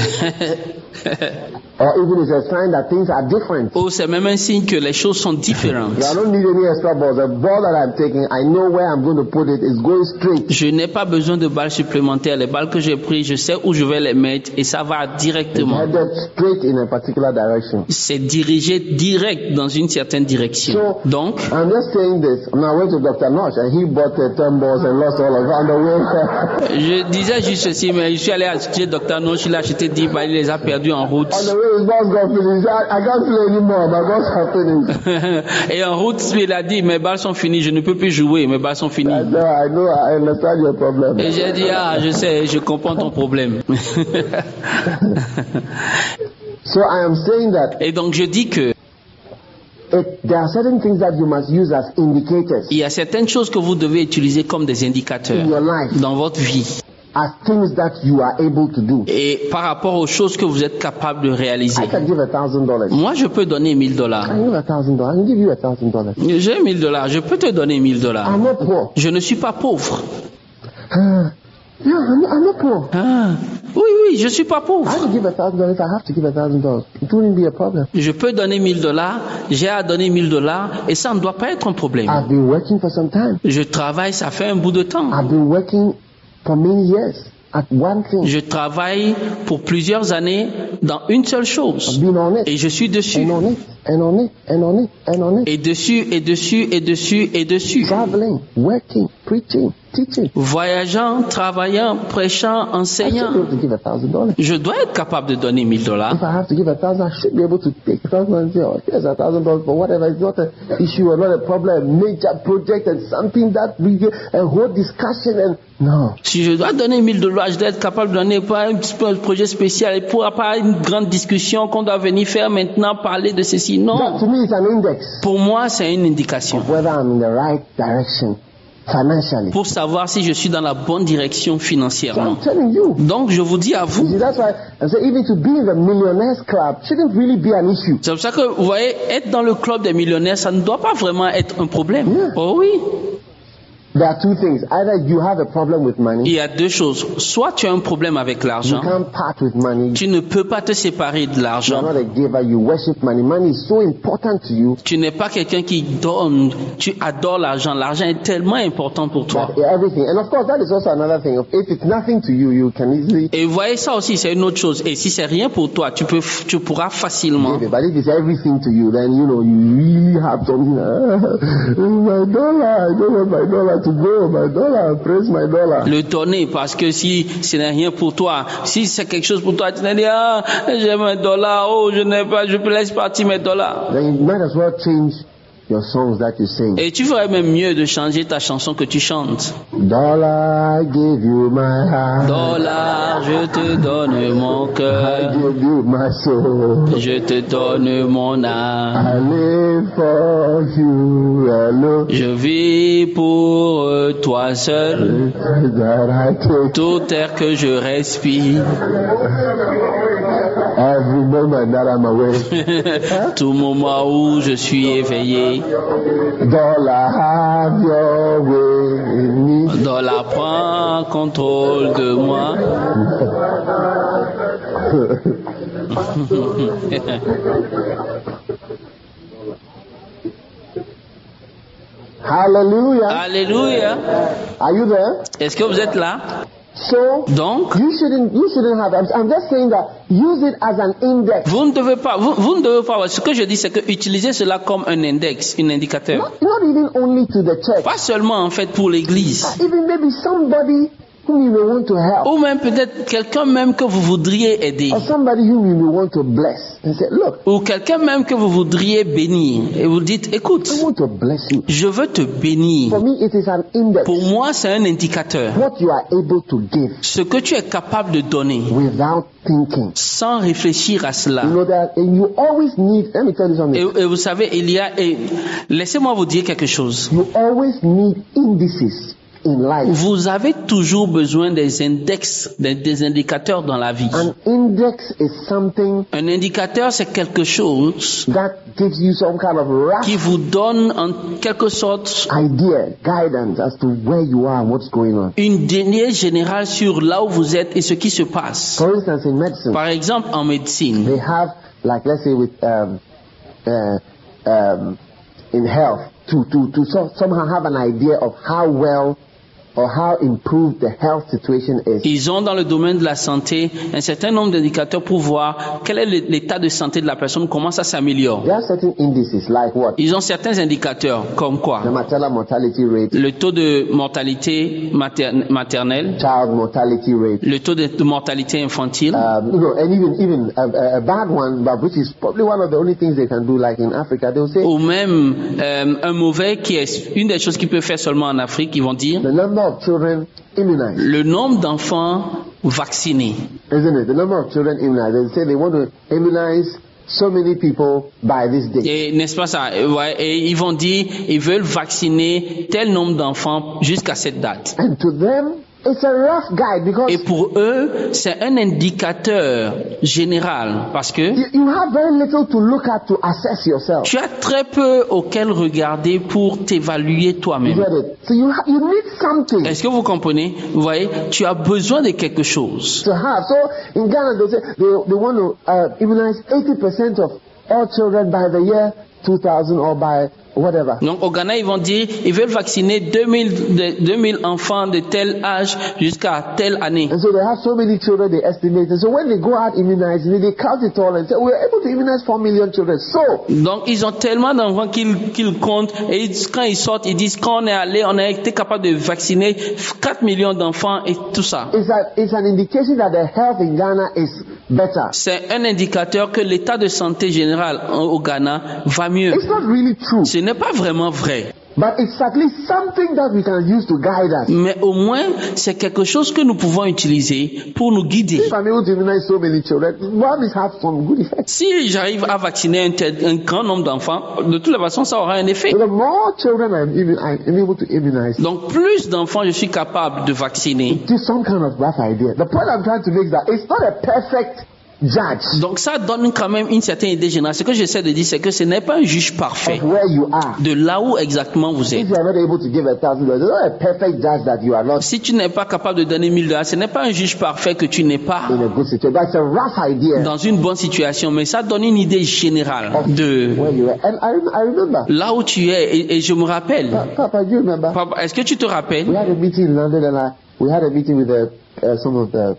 Or even it's a sign that things are different. Oh, c'est même un signe que les choses sont différentes. I don't need any extra balls. The ball that I'm taking, I know where I'm going to put it. It's going straight. Je n'ai pas besoin de balles supplémentaires. Les balles que j'ai prises, je sais où je vais les mettre et ça va directement. Headed straight in a particular direction. C'est dirigé direct dans une certaine direction. Donc, I'm just saying this. When I went to Dr. Nosh and he bought 10 balls and lost all of it on the way. je disais juste ceci, mais je suis allé chez Dr. Nosh, il a acheté 10 balles, il les a perdues en route. On the way his balls got finished. I can't play anymore. My balls are finished. Et en route, il a dit, mes balles sont finies, je ne peux plus jouer, mes balles sont finies. I know, I understand your problem. Et j'ai dit, je sais, je comprends ton problème. So I am saying that Et donc je dis que there are certain things that you must use as indicators il y a certaines choses que vous devez utiliser comme des indicateurs in your life, dans votre vie. as things that you are able to do. Et par rapport aux choses que vous êtes capable de réaliser. I can give $1,000. Moi, je peux donner $1,000. I can give $1,000. I can give you $1,000. J'ai $1,000, je peux te donner $1,000. I'm not poor. Je ne suis pas pauvre. Yeah, I'm not poor. Ah, oui, je suis pas I pauvre. have to give $1,000 if I have to give $1,000. It wouldn't be a problem. Je peux donner $1,000, j'ai à donner $1,000 et ça ne doit pas être un problème. I've been working for some time. Je travaille, ça fait un bout de temps. I've been working for many years at one thing. Je travaille pour plusieurs années dans une seule chose. I've been on it. Et je suis dessus. And on it. And on it. And on it. And on it. Et dessus, et dessus, et dessus, et dessus. Traveling, working, preaching, teaching. Voyageant, travaillant, prêchant, I enseignant. should be able to give $1,000. Je dois être capable de donner $1,000. If I have to give $1,000, I should be able to take $1,000 and say, oh, here's $1,000 for whatever. It's not an issue or not a problem, a major project and something that we get a whole discussion and no. Si je dois donner $1,000, je dois être capable de donner pas un projet spécial et pour pas une grande discussion qu'on doit venir faire maintenant, parler de ceci. That Non. to me is an index Pour moi, c'est une indication. whether I'm in the right direction financially. Pour savoir si je suis dans la bonne direction So financièrement. I'm telling you. Donc, je vous dis à You vous. see, that's why I say even to be in the millionaires club shouldn't really be an issue. C'est pour ça que, vous voyez, être dans le club des millionnaires, ça ne doit pas vraiment être un problème. Yeah. Oh oui. There are two things. Either you have a problem with Il money, y a deux choses. Soit tu as un problème avec you l'argent. can't part with money. Tu ne peux pas te séparer de You're l'argent. not a giver, you worship money. Money is so important to you Tu n'es pas quelqu'un qui donne. Tu adores l'argent. L'argent est tellement important pour toi. that everything. And of course, that is also another thing. If it's nothing to you, you can easily Et vous voyez, ça aussi, c'est une autre chose. Et si c'est rien pour toi, tu pourras facilement. give it. But if it's everything to you, then you know you really have something. My dollar, I don't want my dollar to go. My dollar, praise my dollar. Le donner, parce que si ce n'est rien pour toi, si c'est quelque chose pour toi, tu vas dire, j'ai mes dollars, je n'ai pas, je laisse partir mes dollars. Then you might as well change your songs that you sing. Et tu ferais même mieux de changer ta chanson que tu chantes. Dollar, I give you my heart. Dollar, je te donne mon I cœur, give you my soul. je te donne mon âme. I live for you alone. Je vis pour toi seul, That I take tout air que je respire, every moment that I'm awake. tout moment où je suis éveillé. Dollar, have your way in me. Dollar, prends contrôle de moi. Hallelujah. Alléluia. Are you there? Est-ce que vous êtes là? So Donc, you shouldn't have. I'm just saying that use it as an index. vous ne devez pas, ce que je dis, c'est que utilisez cela comme un index, un indicateur. Not even only to the church. Pas seulement en fait pour l'église. Even maybe somebody whom you may want to help, ou même peut-être quelqu'un même que vous voudriez aider, or somebody whom you may want to bless, and say, look, ou quelqu'un même que vous voudriez bénir, et vous dites, écoute, I want to bless you. je veux te bénir. For me, it is an index. Pour moi, c'est un indicateur. What you are able to give Ce que tu es capable de donner, without thinking. sans réfléchir à cela. You know that, and you always need, let me tell you something, Et vous savez, laissez-moi vous dire quelque chose. you always need indices in life. Vous avez toujours besoin des index, des indicateurs dans la vie. An index is something Un indicateur, c'est quelque chose that gives you some kind of rough qui vous donne en quelque sorte idea, guidance as to where you are and what's going on. une idée générale sur là où vous êtes et ce qui se passe. For instance, in medicine, Par exemple, en médecine, they have, like, let's say with in health, to somehow have an idea of how well or how improved the health situation is. ils ont dans le domaine de la santé un certain nombre d'indicateurs pour voir quel est l'état de santé de la personne, comment ça s'améliore. There are certain indices like what? Ils ont certains indicateurs comme quoi? The maternal mortality rate, Le taux de mortalité maternelle, child mortality rate, le taux de mortalité infantile, and even a bad one, but which is probably one of the only things they can do, like in Africa, they'll say ou même un mauvais qui est une des choses qu'ils peuvent faire seulement en Afrique, ils vont dire the number of children immunized, le nombre d'enfants vaccinés. isn't it? The number of children immunized. They say they want to immunize so many people by this day. Et n'est-ce pas ça? Ouais, et ils vont dire, ils veulent vacciner tel nombre d'enfants jusqu'à cette date. And to them, it's a rough guide because Et pour eux, c'est un indicateur général parce que you have very little to look at to assess yourself. tu as très peu auquel regarder pour t'évaluer You toi-même. get it? So you need something Est-ce que vous comprenez? Vous voyez, tu as besoin de quelque chose. to have. So in Ghana, they say they want to immunize 80% of all children by the year 2000 or by whatever. Donc au Ghana, ils vont dire, ils veulent vacciner 2000 enfants de tel âge jusqu'à telle année. And so they have so many children, they estimate. And so when they go out immunizing, they count it all and say, we're able to immunize 4 million children. So, Donc ils ont tellement d'enfants qu'ils comptent et quand ils sortent, ils disent quand on est allé, on a été capable de vacciner 4 millions d'enfants et tout ça. it's an indication that the health in Ghana is better. C'est un indicateur que l'état de santé général au Ghana va mieux. It's not really true, Ce n'est pas vraiment vrai, but it's at least something that we can use to guide us. mais au moins c'est quelque chose que nous pouvons utiliser pour nous guider. If I'm able to immunize so many children, one is have some good effects. Si j'arrive à vacciner un grand nombre d'enfants, de toute façon ça aura un effet. So the more children I'm able to immunize, Donc plus d'enfants je suis capable de vacciner. give some kind of rough idea. The point I'm trying to make is that it's not a perfect judge Donc ça donne quand même une certaine idée générale. Ce que j'essaie de dire, c'est que ce n'est pas un juge parfait of where you are. de là où exactement vous If êtes. you are not able to give $1,000, it's not a perfect judge that you are not Si tu n'es pas capable de donner $1000, ce n'est pas un juge parfait que tu n'es pas in a good situation. That's a rough idea dans une bonne situation, mais ça donne une idée générale de where you are. And I remember, là où tu es. Et je me rappelle. Papa, do you remember? Papa, est-ce que tu te rappelles? We had a meeting in London and we had a meeting with some of the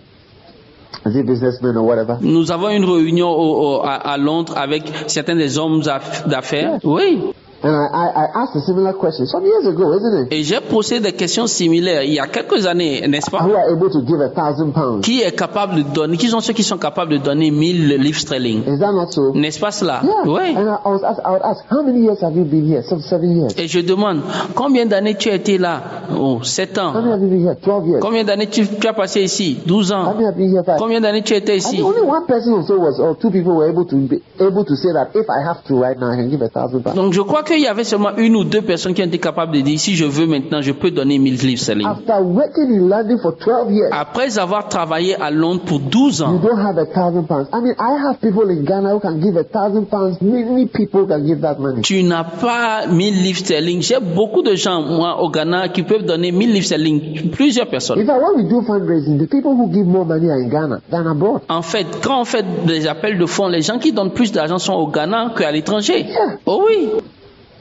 businessmen or whatever. Nous avons une réunion à Londres avec certains des hommes d'affaires. Oui. And I asked a similar question some years ago, isn't it? Et j'ai posé des questions similaires il y a quelques années, n'est-ce pas? Who are able to give £1,000? Qui est capable de donner, qui sont ceux qui sont capables de donner 1000 livres sterling? Is that not so? N'est-ce pas cela? Yeah. Oui. And I would ask, how many years have you been here? Some 7 years. Et je demande, combien d'années tu as été là? Oh, 7 How ans. many have you been here? 12 years. Combien d'années tu as passé ici? 12 How ans. many have been here? 5? Combien d'années tu étais And ici? only one person or so or two people were able to say that if I have to right now, I can give £1,000. Donc je crois qu'il y avait seulement une ou deux personnes qui ont été capables de dire, si je veux maintenant, je peux donner 1000 livres sterling. After working in London for 12 years, Après avoir travaillé à Londres pour 12 you ans, don't have £1,000. I mean, I have people in Ghana who can give £1,000. Many people can give that money. tu n'as pas 1000 livres sterling. J'ai beaucoup de gens, moi, au Ghana, qui peuvent donner 1000 livres sterling. Plusieurs personnes. In fact, when we do fundraising, the people who give more money are in Ghana than abroad. En fait, quand on fait des appels de fonds, les gens qui donnent plus d'argent sont au Ghana qu'à l'étranger. Yeah. Oh oui.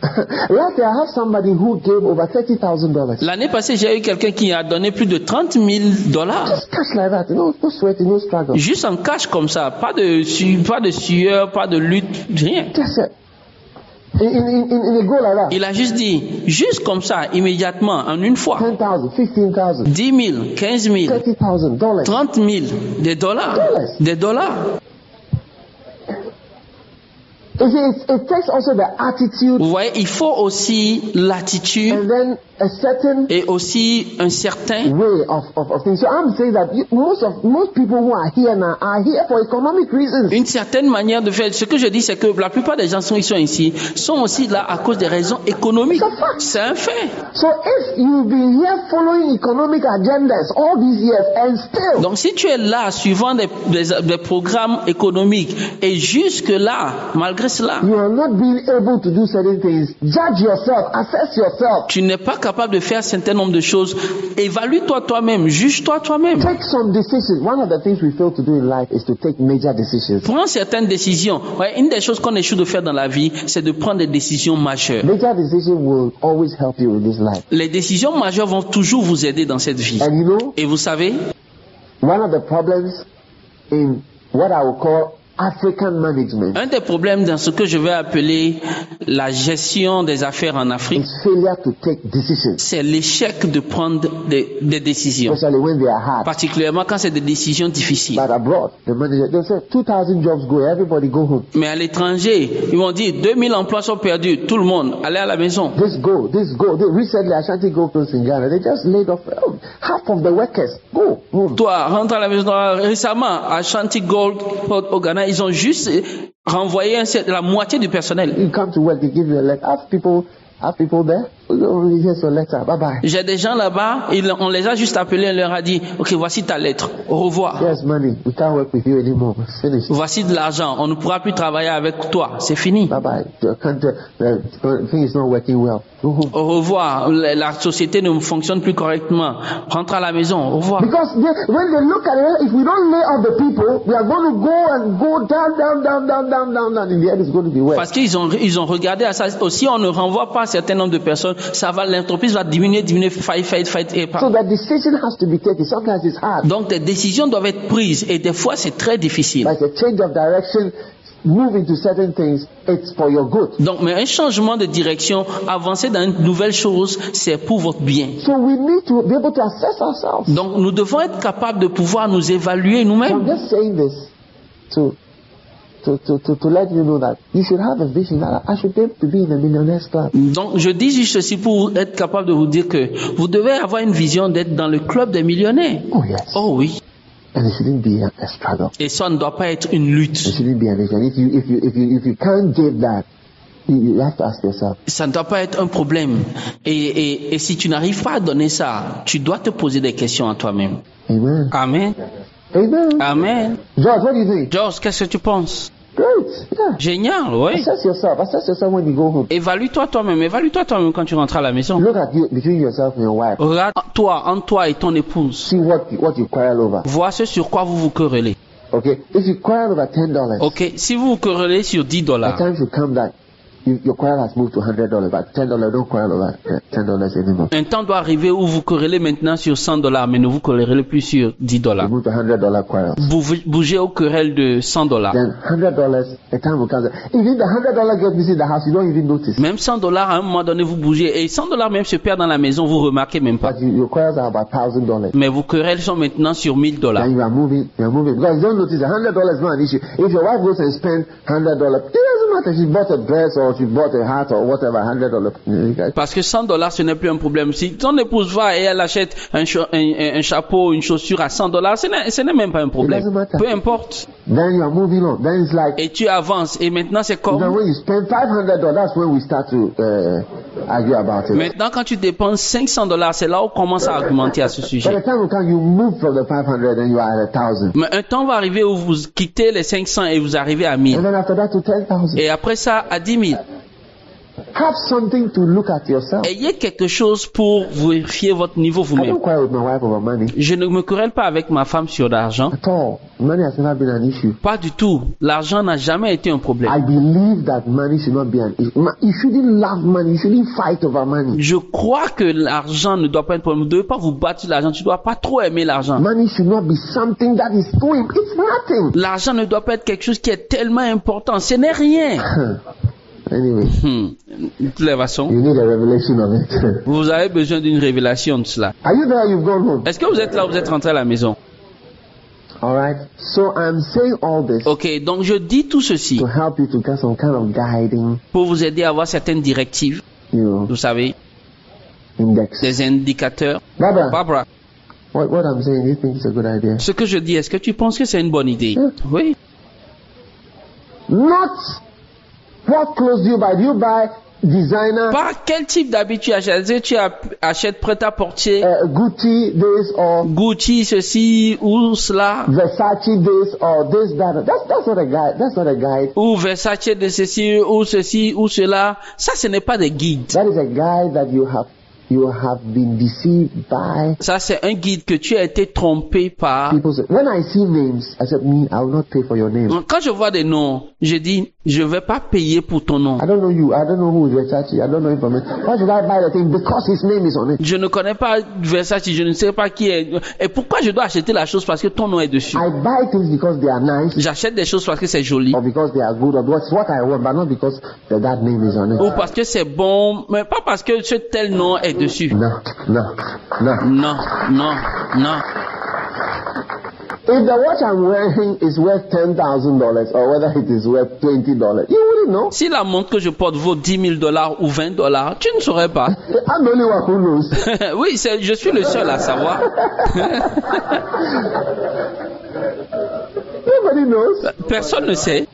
Last year, I have somebody who gave over $30,000. L'année passée, j'ai eu quelqu'un qui a donné plus de $30,000. Just cash like that, no sweating, no struggle. Juste en cash comme ça. Pas de sueur, pas de lutte, rien. Just In a go like that. Il a juste dit, juste comme ça, immédiatement, en une fois, 10,000, 15,000, 10 000, 15 000, $30,000. 30 000, des dollars. Des dollars. You see, it takes also the attitude Vous voyez, il faut aussi l'attitude and then a certain et aussi un certain... way of things. So I'm saying that most people who are here now are here for economic reasons. Une certaine manière de faire. Ce que je dis, c'est que la plupart des gens qui sont ici sont aussi là à cause des raisons économiques. C'est un fait. So if you've been here following economic agendas all these years and still Donc si tu es là suivant des programmes économiques et jusque là, malgré cela, you are not being able to do certain things, judge yourself, assess yourself. tu n'es pas capable de faire un certain nombre de choses, évalue-toi toi-même, juge-toi toi-même. Take some decisions. One of the things we fail to do in life is to take major decisions. Prends certaines décisions. Ouais, une des choses qu'on échoue de faire dans la vie, c'est de prendre des décisions majeures. Major decisions will always help you in this life. Les décisions majeures vont toujours vous aider dans cette vie. And you know, Et vous savez, one of the problems in what I would call African management un des problèmes dans ce que je vais appeler la gestion des affaires en Afrique, is failure to take decisions, c'est l'échec de prendre des décisions, especially when they are hard. particulièrement quand c'est des décisions difficiles. But abroad, the manager, they say 2,000 jobs go, everybody go home. Mais à l'étranger, ils vont dire 2000 emplois sont perdus, tout le monde, allez à la maison. This go. Recently, Ashanti Gold Coast in Ghana, they just laid off half of the workers. Go home. Toi, rentre à la maison. Récemment, à Ashanti Gold au Ghana, ils ont juste renvoyé la moitié du personnel. You come to work, they give you a letter. Have people there? Here's your letter. Bye bye. J'ai des gens là-bas, on les a juste appelés, on leur a dit, ok, voici ta lettre, au revoir. Here's money. We can't work with you anymore. It's finished. Voici de l'argent, on ne pourra plus travailler avec toi, c'est fini. Bye bye. The thing is not working well. Go home. Au revoir, la société ne fonctionne plus correctement. Rentre à la maison, au revoir. Because when they look at it, if we don't lay off the people, we are going to go down. In the end, it's going to be worse. Parce qu'ils ont regardé à ça. Aussi, on ne renvoie pas un certain nombre de personnes. L'entreprise va diminuer, fight. Et So the decision has to be taken. Sometimes it's hard. donc, des décisions doivent être prises. Et des fois, c'est très difficile. Like a change of direction, move into certain things, it's for your good. Donc, mais un changement de direction, avancer dans une nouvelle chose, c'est pour votre bien. So we need to be able to assess ourselves. Donc, nous devons être capables de pouvoir nous évaluer So nous-mêmes. I'm just saying this to let you know that you should have a vision that I should be able to be in a millionaire's club. Donc, je dis juste ceci pour être capable de vous dire que vous devez avoir une vision d'être dans le club des millionnaires. Oh yes. Oh oui. And it shouldn't be a struggle. Et ça ne doit pas être une lutte. It shouldn't be an issue. And if you can't give that, you have to ask yourself. Ça ne doit pas être un problème. Et si tu n'arrives pas à donner ça, tu dois te poser des questions à toi-même. Amen. Amen. Amen. Amen. George, what do you think? George, qu'est-ce que tu penses? Great. Yeah. Génial, oui. Assess yourself when you go home. Évalue-toi toi-même quand tu rentres à la maison. Look at you between yourself and your wife. Regarde entre toi et ton épouse. See what you quarrel over. Vois ce sur quoi vous vous querellez. Okay. If you quarrel over $10, Ok, si vous vous querellez sur $10, the time should come that your quarrel has moved to $100, but $10 don't quarrel over $10 anymore. un temps doit arriver où vous querellez maintenant sur $100, mais ne vous querellez plus sur You $10. move to $100 quarrels. Vous bougez aux querelles de $100. Then $100, the time will come. Even the $100 gets missing in the house, you don't even notice. Même $100, à un moment donné, vous bougez. Et $100 même se perd dans la maison, vous remarquez même pas. But your quarrels are about $1,000. Mais vos querelles sont maintenant sur $1000. Then you are moving. Because you don't notice the $100 is not an issue. If your wife goes and spends $100, it doesn't matter. She bought a dress or she bought a hat or whatever, $100. Parce que $100, ce n'est plus un problème. Si ton épouse va et elle achète un chapeau, une chaussure à $100, ce n'est même pas un problème. It doesn't matter. Peu importe. Then you are moving on. Then it's like, Et tu avances. Et maintenant, c'est now comme... when you spend $500, that's when we start to argue about it. Maintenant, quand tu dépenses $500, c'est là où on commence à argumenter à ce By sujet. the time you move from the 500 and you are at 1,000. Mais un temps va arriver où vous quittez les 500 et vous arrivez à 1000. And then after that to 10,000. Et après ça, à 10 000. Have something to look at yourself. Ayez quelque chose pour vérifier votre niveau I vous-même. don't quarrel with my wife over money Je ne me querelle pas avec ma femme sur l'argent. at all. Money has never been an issue. Pas du tout. L'argent n'a jamais été un problème. I believe that money should not be an issue. You shouldn't love money. You shouldn't fight over money. Je crois que l'argent ne doit pas être un problème. Vous ne devez pas vous battre sur l'argent. Tu ne dois pas trop aimer l'argent. Money should not be something that is so it's nothing. L'argent ne doit pas être quelque chose qui est tellement important. Ce n'est rien. Anyway, De toutes les façons, you need a revelation of it. vous avez besoin d'une révélation de cela. Are you there? You've gone home. Est-ce que vous êtes là, vous êtes rentré à la maison? All right. So I'm saying all this Ok, donc je dis tout ceci to help you to get some kind of guiding, pour vous aider à avoir certaines directives, vous savez, index. des indicateurs. Barbara, Barbara, what I'm saying, do you think it's a good idea? ce que je dis, est-ce que tu penses que c'est une bonne idée? Oui. Not what clothes do you buy? Do you buy designer, Par quel type d'habit tu achètes? Est-ce que tu achètes prêt-à-porter, Gucci this or Gucci, ceci ou cela, Versace this or this that? That's not a guide. That's not a guide. ou Versace de ceci ou cela? Ça, ce n'est pas des guides. That is a guide that you have been deceived by. Ça, c'est un guide que tu as été trompé par. People say, when I see names, I said, me, I will not pay for your name. Quand je vois des noms, je dis, je vais pas payer pour ton nom. I don't know you. I don't know who is Versace. I don't know him from it. Why should I buy the thing? Because his name is on it. Je ne connais pas Versace, je ne sais pas qui est. Et pourquoi je dois acheter la chose parce que ton nom est dessus? I buy things because they are nice J'achète des choses parce que c'est joli. or because they are good or that's what I want, but not because that name is on it. Ou parce que c'est bon, mais pas parce que ce tel nom est dessus. No, no, no. Non, non, non. If the watch I'm wearing is worth $10,000 or whether it is worth $20, you wouldn't know. Si la montre que je porte vaut $10,000 ou $20, tu ne saurais pas. I'm the only one who knows. Oui, je suis le seul à savoir. Nobody knows. Personne ne sait.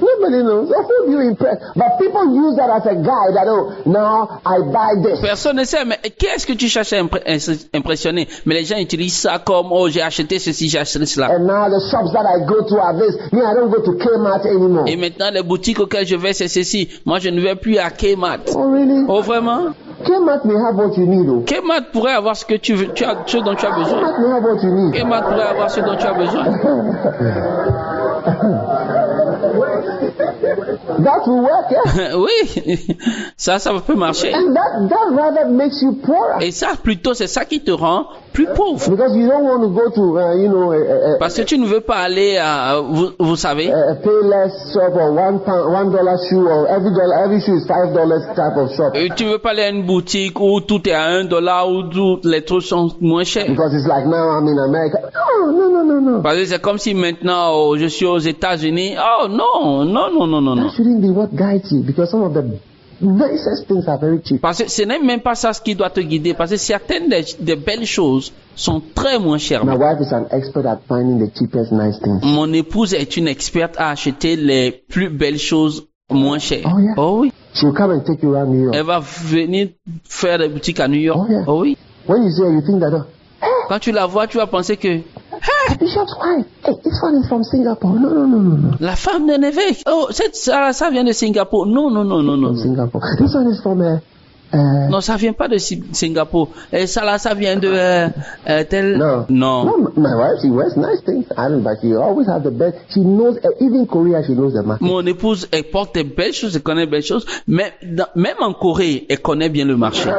Nobody knows. So who do you impress? But people use that as a guide. That, oh, now I buy this. Personne ne sait, mais qu'est-ce que tu cherches à impressionner? Mais les gens utilisent ça comme, oh, j'ai acheté ceci, j'ai acheté cela. And now the shops that I go to are this. Me, I don't go to Kmart anymore. Et maintenant, les boutiques auxquelles je vais, c'est ceci. Moi, je ne vais plus à Kmart. Oh, really? Oh, vraiment? Kmart may have what you need, though. Kmart pourrait avoir ce que tu veux, ce dont tu as besoin. Kmart may have what you need. Kmart pourrait avoir ce dont tu as besoin. That will work, yeah? Oui, ça peut marcher. And that rather makes you poorer. Et ça, plutôt, c'est ça qui te rend plus pauvre. Because you don't want to go to, Parce que tu ne veux pas aller à, vous savez, a Payless shop or $1 shoe or every shoe is $5 type of shop. tu veux pas aller à une boutique où tout est à $1 où toutes les trucs sont moins chers. Because it's like now I'm in America. No. Parce que c'est comme si maintenant, oh, je suis aux États-Unis. Oh, non. That shouldn't be what guides you because some of the nicest things are very cheap. Parce que ce n'est même pas ça ce qui doit te guider. Parce que certaines des belles choses sont très moins chères. My wife is an expert at finding the cheapest nice things. Mon épouse est une experte à acheter les plus belles choses moins chères. Oh, yeah. Oh oui. She'll come and take you around New York. Elle va venir faire des boutiques à New York. Oh, yeah. Oh oui. When you see her, you think that, Quand tu la vois, tu vas penser que Bishop's wife. Hey, this one is from Singapore. No. la femme d'un évêque. Oh, ça vient de Singapour. Non. From Singapore. This one is from Non, ça vient pas de Singapour. Et ça vient de tel. No. Non. My wife, she wears nice things. I don't know, but she always has the best. She knows, even Korea, she knows the market. Mon épouse, elle porte des belles choses, elle connaît des belles choses, mais même en Corée, elle connaît bien le marché.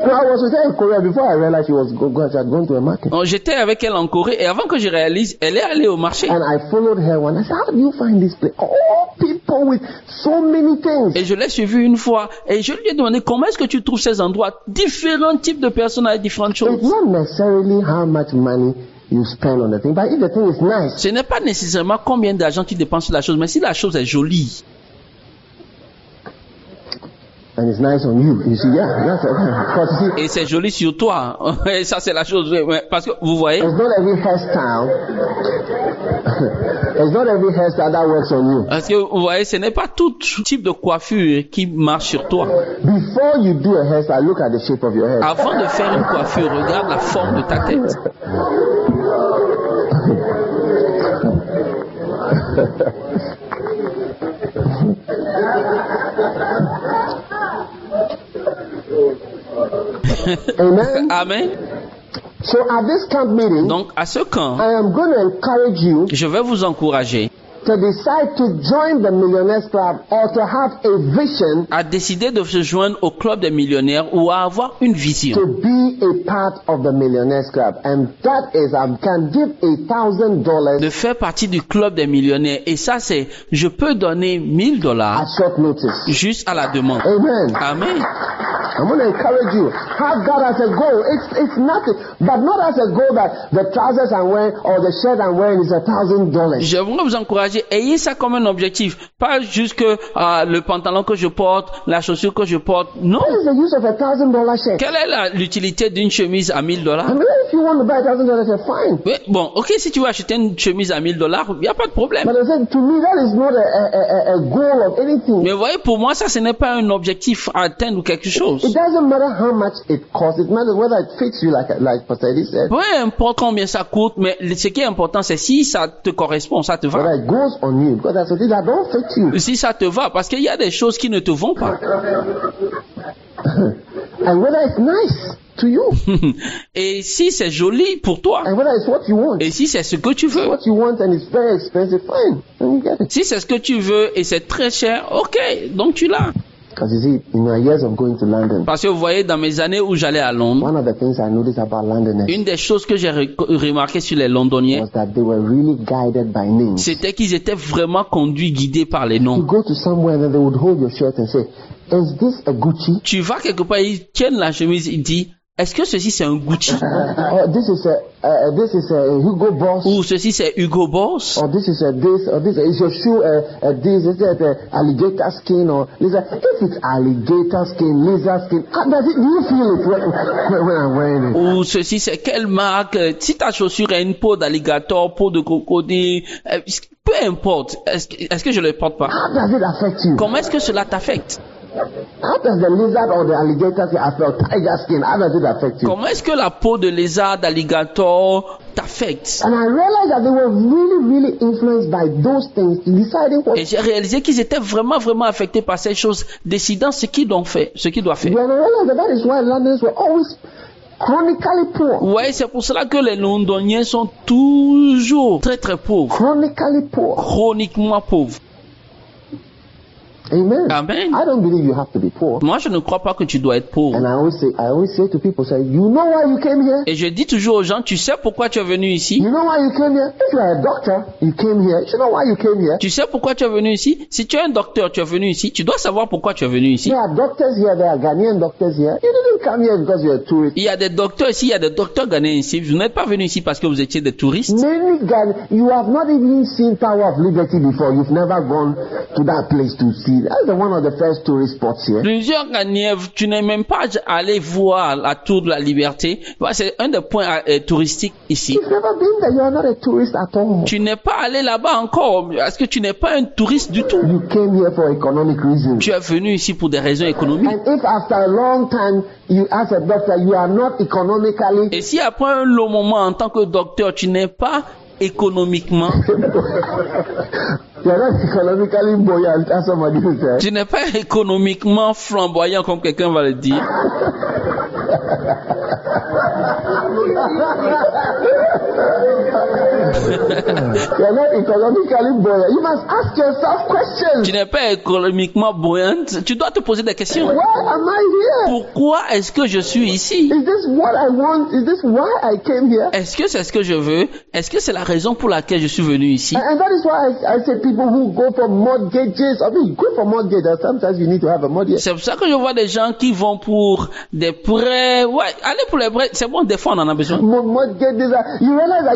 No, I was with her in Korea before I realized she had gone to a market. Donc, j'étais avec elle en Corée et avant que je réalise, elle est allée au marché. And I followed her one. I said, how do you find this place? Oh, people with so many things. Et je l'ai suivie une fois et je lui ai demandé comment est-ce que tu trouves ces endroits, différents types de personnes avec différentes choses. It's not necessarily how much money you spend on the thing, but if the thing is nice. Ce n'est pas nécessairement combien d'argent tu dépenses sur la chose, mais si la chose est jolie. And it's nice on you. You see, yeah. Because you see, Et c'est joli sur toi. Et ça, c'est la chose. Parce que, vous voyez, it's not every hairstyle. It's not every hairstyle that works on you. parce que, vous voyez, ce n'est pas tout type de coiffure qui marche sur toi. Before you do a hairstyle, look at the shape of your head. Avant de faire une coiffure, regarde la forme de ta tête. Amen. Amen. So at this camp meeting, Donc, à ce camp, I am going to encourage you je vais vous encourager to decide to join the Millionaires Club or to have a vision a décidé de se joindre au club des millionnaires ou à avoir une vision, to be a part of the Millionaires Club, and that is I can give $1,000 de faire partie du club des millionnaires. Et ça, c'est, je peux donner $1,000 at short notice. juste à la demande. Amen. Amen. I'm going to encourage you. Have God as a goal. It's nothing, but not as a goal that the trousers I'm wearing or the shirt I'm wearing is $1,000. Je voudrais vous encourager, ayez ça comme un objectif. Pas juste que le pantalon que je porte, la chaussure que je porte. Non. What is the use of $1,000 shirt? Quelle est l'utilité d'une chemise à $1,000? I mean, if you want to buy $1,000 shirt, fine. Oui, bon, ok, si tu veux acheter une chemise à $1,000, il n'y a pas de problème. But I said, to me, that is not a goal of anything. Mais vous voyez, pour moi, ça, ce n'est pas un objectif à atteindre ou quelque chose. It doesn't matter how much it costs. It matters whether it fits you, like Pastor Eddie said. Peu importe combien ça coûte, mais ce qui est important, c'est si ça te correspond, ça te va. Whether it goes on you, because there's something that don't fit you. Si ça te va, parce qu'il y a des choses qui ne te vont pas. And whether it's nice to you. Et si c'est joli pour toi, And whether it's what you want. et si c'est ce que tu veux, What you want and it's very expensive, fine. Then you get it. si c'est ce que tu veux et c'est très cher, ok, donc tu l'as. Because you see, in my years of going to London, Parce que vous voyez, dans mes années où j'allais à Londres, one of the things I noticed about Londoners une des choses que j'ai remarqué sur les Londoniens, was that they were really guided by names. c'était qu'ils étaient vraiment conduits, guidés par les You noms. go to somewhere and then they would hold your shirt and say, is this a Gucci? Tu vas quelque part, ils tiennent la chemise, ils disent, est-ce que ceci c'est un Gucci? Or this is a Hugo Boss? Ou ceci c'est Hugo Boss? Or this is a this, or this is your shoe this, is it alligator skin or lizard? If it's alligator skin, lizard skin, how does it, do you feel it when I'm wearing it? Ou ceci c'est quelle marque? Si ta chaussure a une peau d'alligator, peau de crocodile, peu importe, est-ce que je le porte pas? How does it affect you? Comment est-ce que cela t'affecte? How does the lizard or the alligator skin affect tiger skin? How does it affect you? Comment est-ce que la peau de lézard, d'alligator t'affecte? And I realized that they were really influenced by those things, deciding what. Et j'ai réalisé qu'ils étaient vraiment affectés par ces choses, décidant ce qu'ils doivent faire, When I realized that is why Londoners were always chronically poor. Ouais, c'est pour cela que les Londoniens sont toujours très pauvres, Chronically poor. chroniquement pauvres. Amen. Amen. I don't believe you have to be poor. Moi, je ne crois pas que tu dois être pauvre. And I always say to people, say, you know why you came here? Et je dis toujours aux gens, tu sais pourquoi tu es venu ici? You know why you came here? If you are a doctor, you came here. You know why you came here? Tu sais pourquoi tu es venu ici? Si tu es un docteur, tu es venu ici, tu dois savoir pourquoi tu es venu ici. There are doctors here, there are Ghanaian doctors here. You didn't come here because you're a tourist. Il y a des docteurs ici, il y a des docteurs ghanéens ici. Vous n'êtes pas venu ici parce que vous étiez des touristes. Many Ghanaians, you have not even seen Tower of Liberty before. You've never gone to that place to see. That's one of the first tourist spots here. Plusieurs Ghanéens, tu n'es même pas allé voir la Tour de la Liberté. C'est un des points touristiques ici. You've never been there. You are not a tourist at all. Tu n'es pas allé là-bas encore. Est-ce que tu n'es pas un touriste du tout? You came here for economic reasons. Tu es venu ici pour des raisons économiques. And if after a long time, you as a doctor, you are not economically. Et si après un long moment, en tant que docteur, tu n'es pas économiquement, You are not economically buoyant, as somebody said. tu n'es pas économiquement flamboyant comme quelqu'un va le dire. You are not economically buoyant. You must ask yourself questions. Tu n'es pas économiquement buoyante. Tu dois te poser des questions. Why am I here? Pourquoi est-ce que je suis ici? Is this what I want? Is this why I came here? Est-ce que c'est ce que je veux? Est-ce que c'est la raison pour laquelle je suis venu ici? And that is why I say people who go for mortgages. I mean, go for mortgages. Sometimes you need to have a mortgage. C'est pour ça que je vois des gens qui vont pour des prêts. Ouais, allez pour les prêts. C'est bon, des fois on en a besoin. Mortgages. You realize that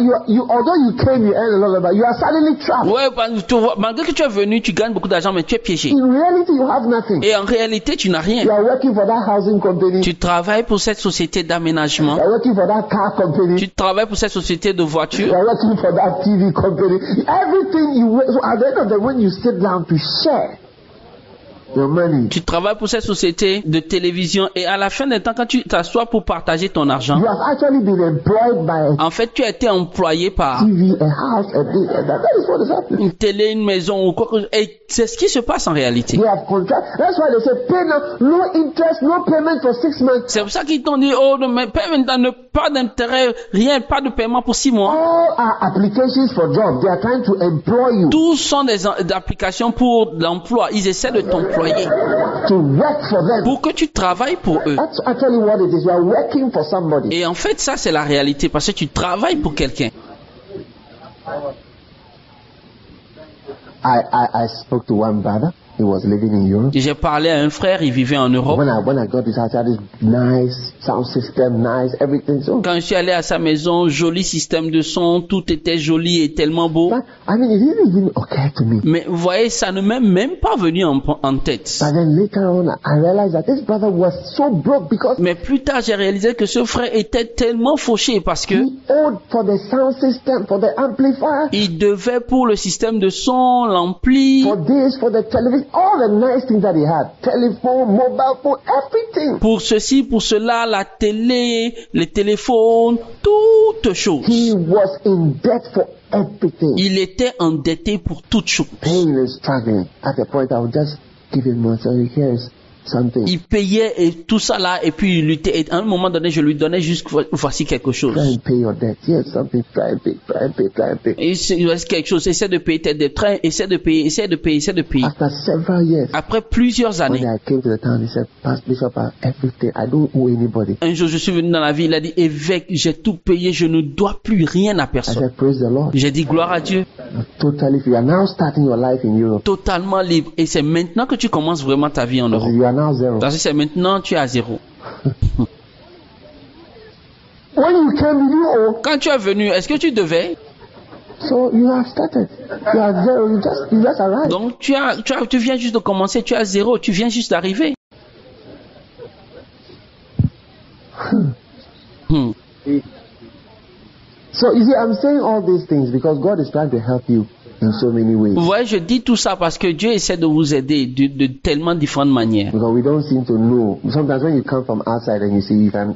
although you came, you earn a lot of money, you are suddenly trapped. Ouais, tu vois, malgré que tu es venu, tu gagnes beaucoup d'argent, mais tu es piégé. In reality, you have nothing. Et en réalité, tu n'as rien. You are working for that housing company. Tu travailles pour cette société d'aménagement. You are working for that car company. Tu travailles pour cette société de voitures. You are working for that TV company. Everything you so at the end of the when you sit down to share, your money. Tu travailles pour cette société de télévision et à la fin des temps, quand tu t'assois pour partager ton argent, You have actually been employed by en fait, tu as été employé par a TV, a house, a this, a that. That is what is happening. une télé, une maison ou quoi que ce soit. Et c'est ce qui se passe en réalité. They have contract. That's why they say pay now, no interest, no payment for 6 months. C'est pour ça qu'ils t'ont dit, oh, mais pas d'intérêt, rien, pas de paiement pour 6 mois. All are applications for jobs. They are trying to employ you, Tous sont des applications pour l'emploi. Ils essaient de t'employer to work for them. pour que tu travailles pour eux. That's actually what it is. You are working for somebody. Et en fait, ça, c'est la réalité parce que tu travailles pour quelqu'un. I spoke to one brother. He was living in Europe. J'ai parlé à un frère, il vivait en Europe. When I got this house, I had this nice sound system, nice everything. So, Quand je suis allé à sa maison, joli système de son, tout était joli et tellement beau. but, I mean, it didn't even occur to me. Mais vous voyez, ça ne m'est même pas venu en tête. But then later on, I realized that this brother was so broke because Mais plus tard, j'ai réalisé que ce frère était tellement fauché parce que he owed for the sound system, for the amplifier, il devait pour le système de son, l'ampli, for this, for the television, all the nice things that he had, telephone, mobile phone, everything. pour ceci, pour cela, la télé, les téléphones, toutes choses. He was in debt for everything. Il était endetté pour toutes choses. Pain and struggling. At a point, I would just give him money. So here's something. Il payait et tout ça là, et puis il luttait. Et à un moment donné, je lui donnais juste voici quelque chose. Try and pay your debt. Here's something. Try and pay. Try and pay. Try and pay. Et il reste quelque chose. Essaie de payer tes dettes. Essaie de payer. Essaie de payer. Essaie de payer. After several years, Après plusieurs when années, I came to the town, he said, Pastor Bishop, I have everything. I don't owe anybody. un jour je suis venu dans la ville. Il a dit, évêque, j'ai tout payé. Je ne dois plus rien à I personne. said, praise the Lord. J'ai dit gloire à Dieu. You're totally free. You are now starting your life in Europe. Totalement libre. Et c'est maintenant que tu commences vraiment ta vie en Europe. You are now zero. Parce que c'est maintenant tu es à zéro. When you came, you owe. Quand tu es venu, est-ce que tu devais? So you have started. You are zero. You just arrived. Donc tu viens juste de commencer. Tu es à zéro. Tu viens juste d'arriver. So you see, I'm saying all these things because God is trying to help you in so many ways. Vous voyez, je dis tout ça parce que Dieu essaie de vous aider de tellement différentes manières. Because we don't seem to know. Sometimes when you come from outside and you see, you can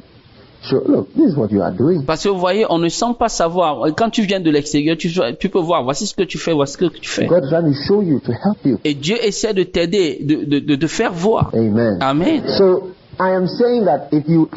show, look, this is what you are doing. Parce que vous voyez, on ne semble pas savoir. Quand tu viens de l'extérieur, tu peux voir, voici ce que tu fais, voici ce que tu fais. God is trying to show you, to help you. Et Dieu essaie de t'aider, de faire voir. Amen. Amen. So I am saying that if you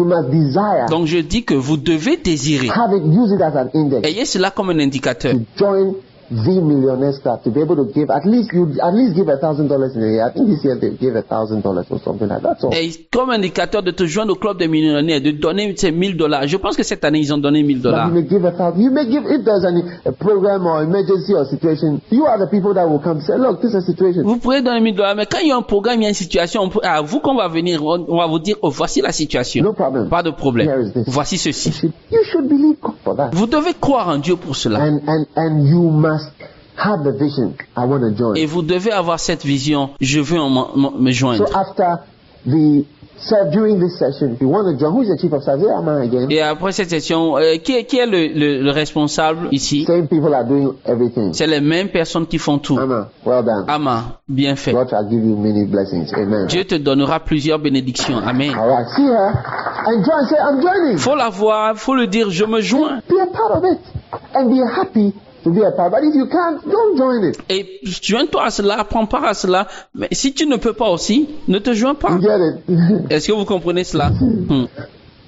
must desire, Donc je dis que vous devez désirer. have it, use it as an index Ayez cela comme un indicateur. to join the Millionaires Club, to be able to give at least give $1,000 in a year. I think this year they gave $1,000 or something like that. So Et comme indicateur de te joindre au club des millionnaires, de donner ces $1,000. Je pense que cette année, ils ont donné but $1,000. you may give $1,000. You may give, if there's a program or emergency or situation, you are the people that will come and say, look, this is a situation. Vous pourrez donner $1,000, mais quand il y a un programme, il y a une situation, à vous qu'on va venir, on va vous dire, oh, voici la situation. No problem. Pas de problème. Here is this. Voici ceci. You should believe God for that. Vous devez croire en Dieu pour cela. And you must have the vision. I want to join. Et vous devez avoir cette vision. Je veux me So joindre. after during this session, if you want to join, who is the chief of staff? There am I again. Et après cette session, qui est le responsable ici? Same people are doing everything. C'est les mêmes personnes qui font tout. Anna, well done. Ama, bien fait. God shall give you many blessings. Amen. Dieu te donnera plusieurs bénédictions. Amen. All right. See her and join. Say, I'm joining. Faut la voir, faut le dire, je me joins. Be a part of it and be happy to be a part. But if you can't, don't join it. Et joins-toi à cela, prends part à cela. Mais si tu ne peux pas aussi, ne te joins pas. You get it? Est-ce que vous comprenez cela?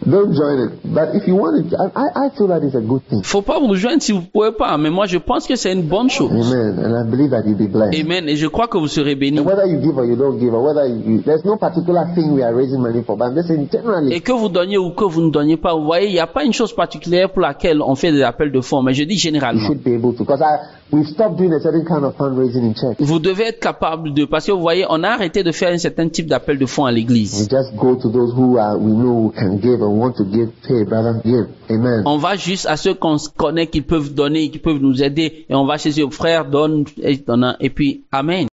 Don't join it. But if you want it, I feel that it's a good thing. Faut pas vous joindre si vous pouvez pas. Mais moi, je pense que c'est une bonne chose. Amen. And I believe that you'll be blessed. Amen. Et je crois que vous serez bénis. And whether you give or you don't give, or whether there's no particular thing we are raising money for, but I'm just saying generally. Et que vous donniez ou que vous ne donniez pas, vous voyez, il n'y a pas une chose particulière pour laquelle on fait des appels de fonds. Mais je dis You généralement. should be able to, because we've stopped doing a certain kind of fundraising in church. Vous devez être capable de, parce que vous voyez, on a arrêté de faire un certain type d'appel de fonds à We l'église. just go to those who we know can give and want to give. Hey, brother, give. Amen. On va juste à ceux qu'on connaît qui peuvent donner, qui peuvent nous aider, et on va chez eux, frère, donne, et puis, amen.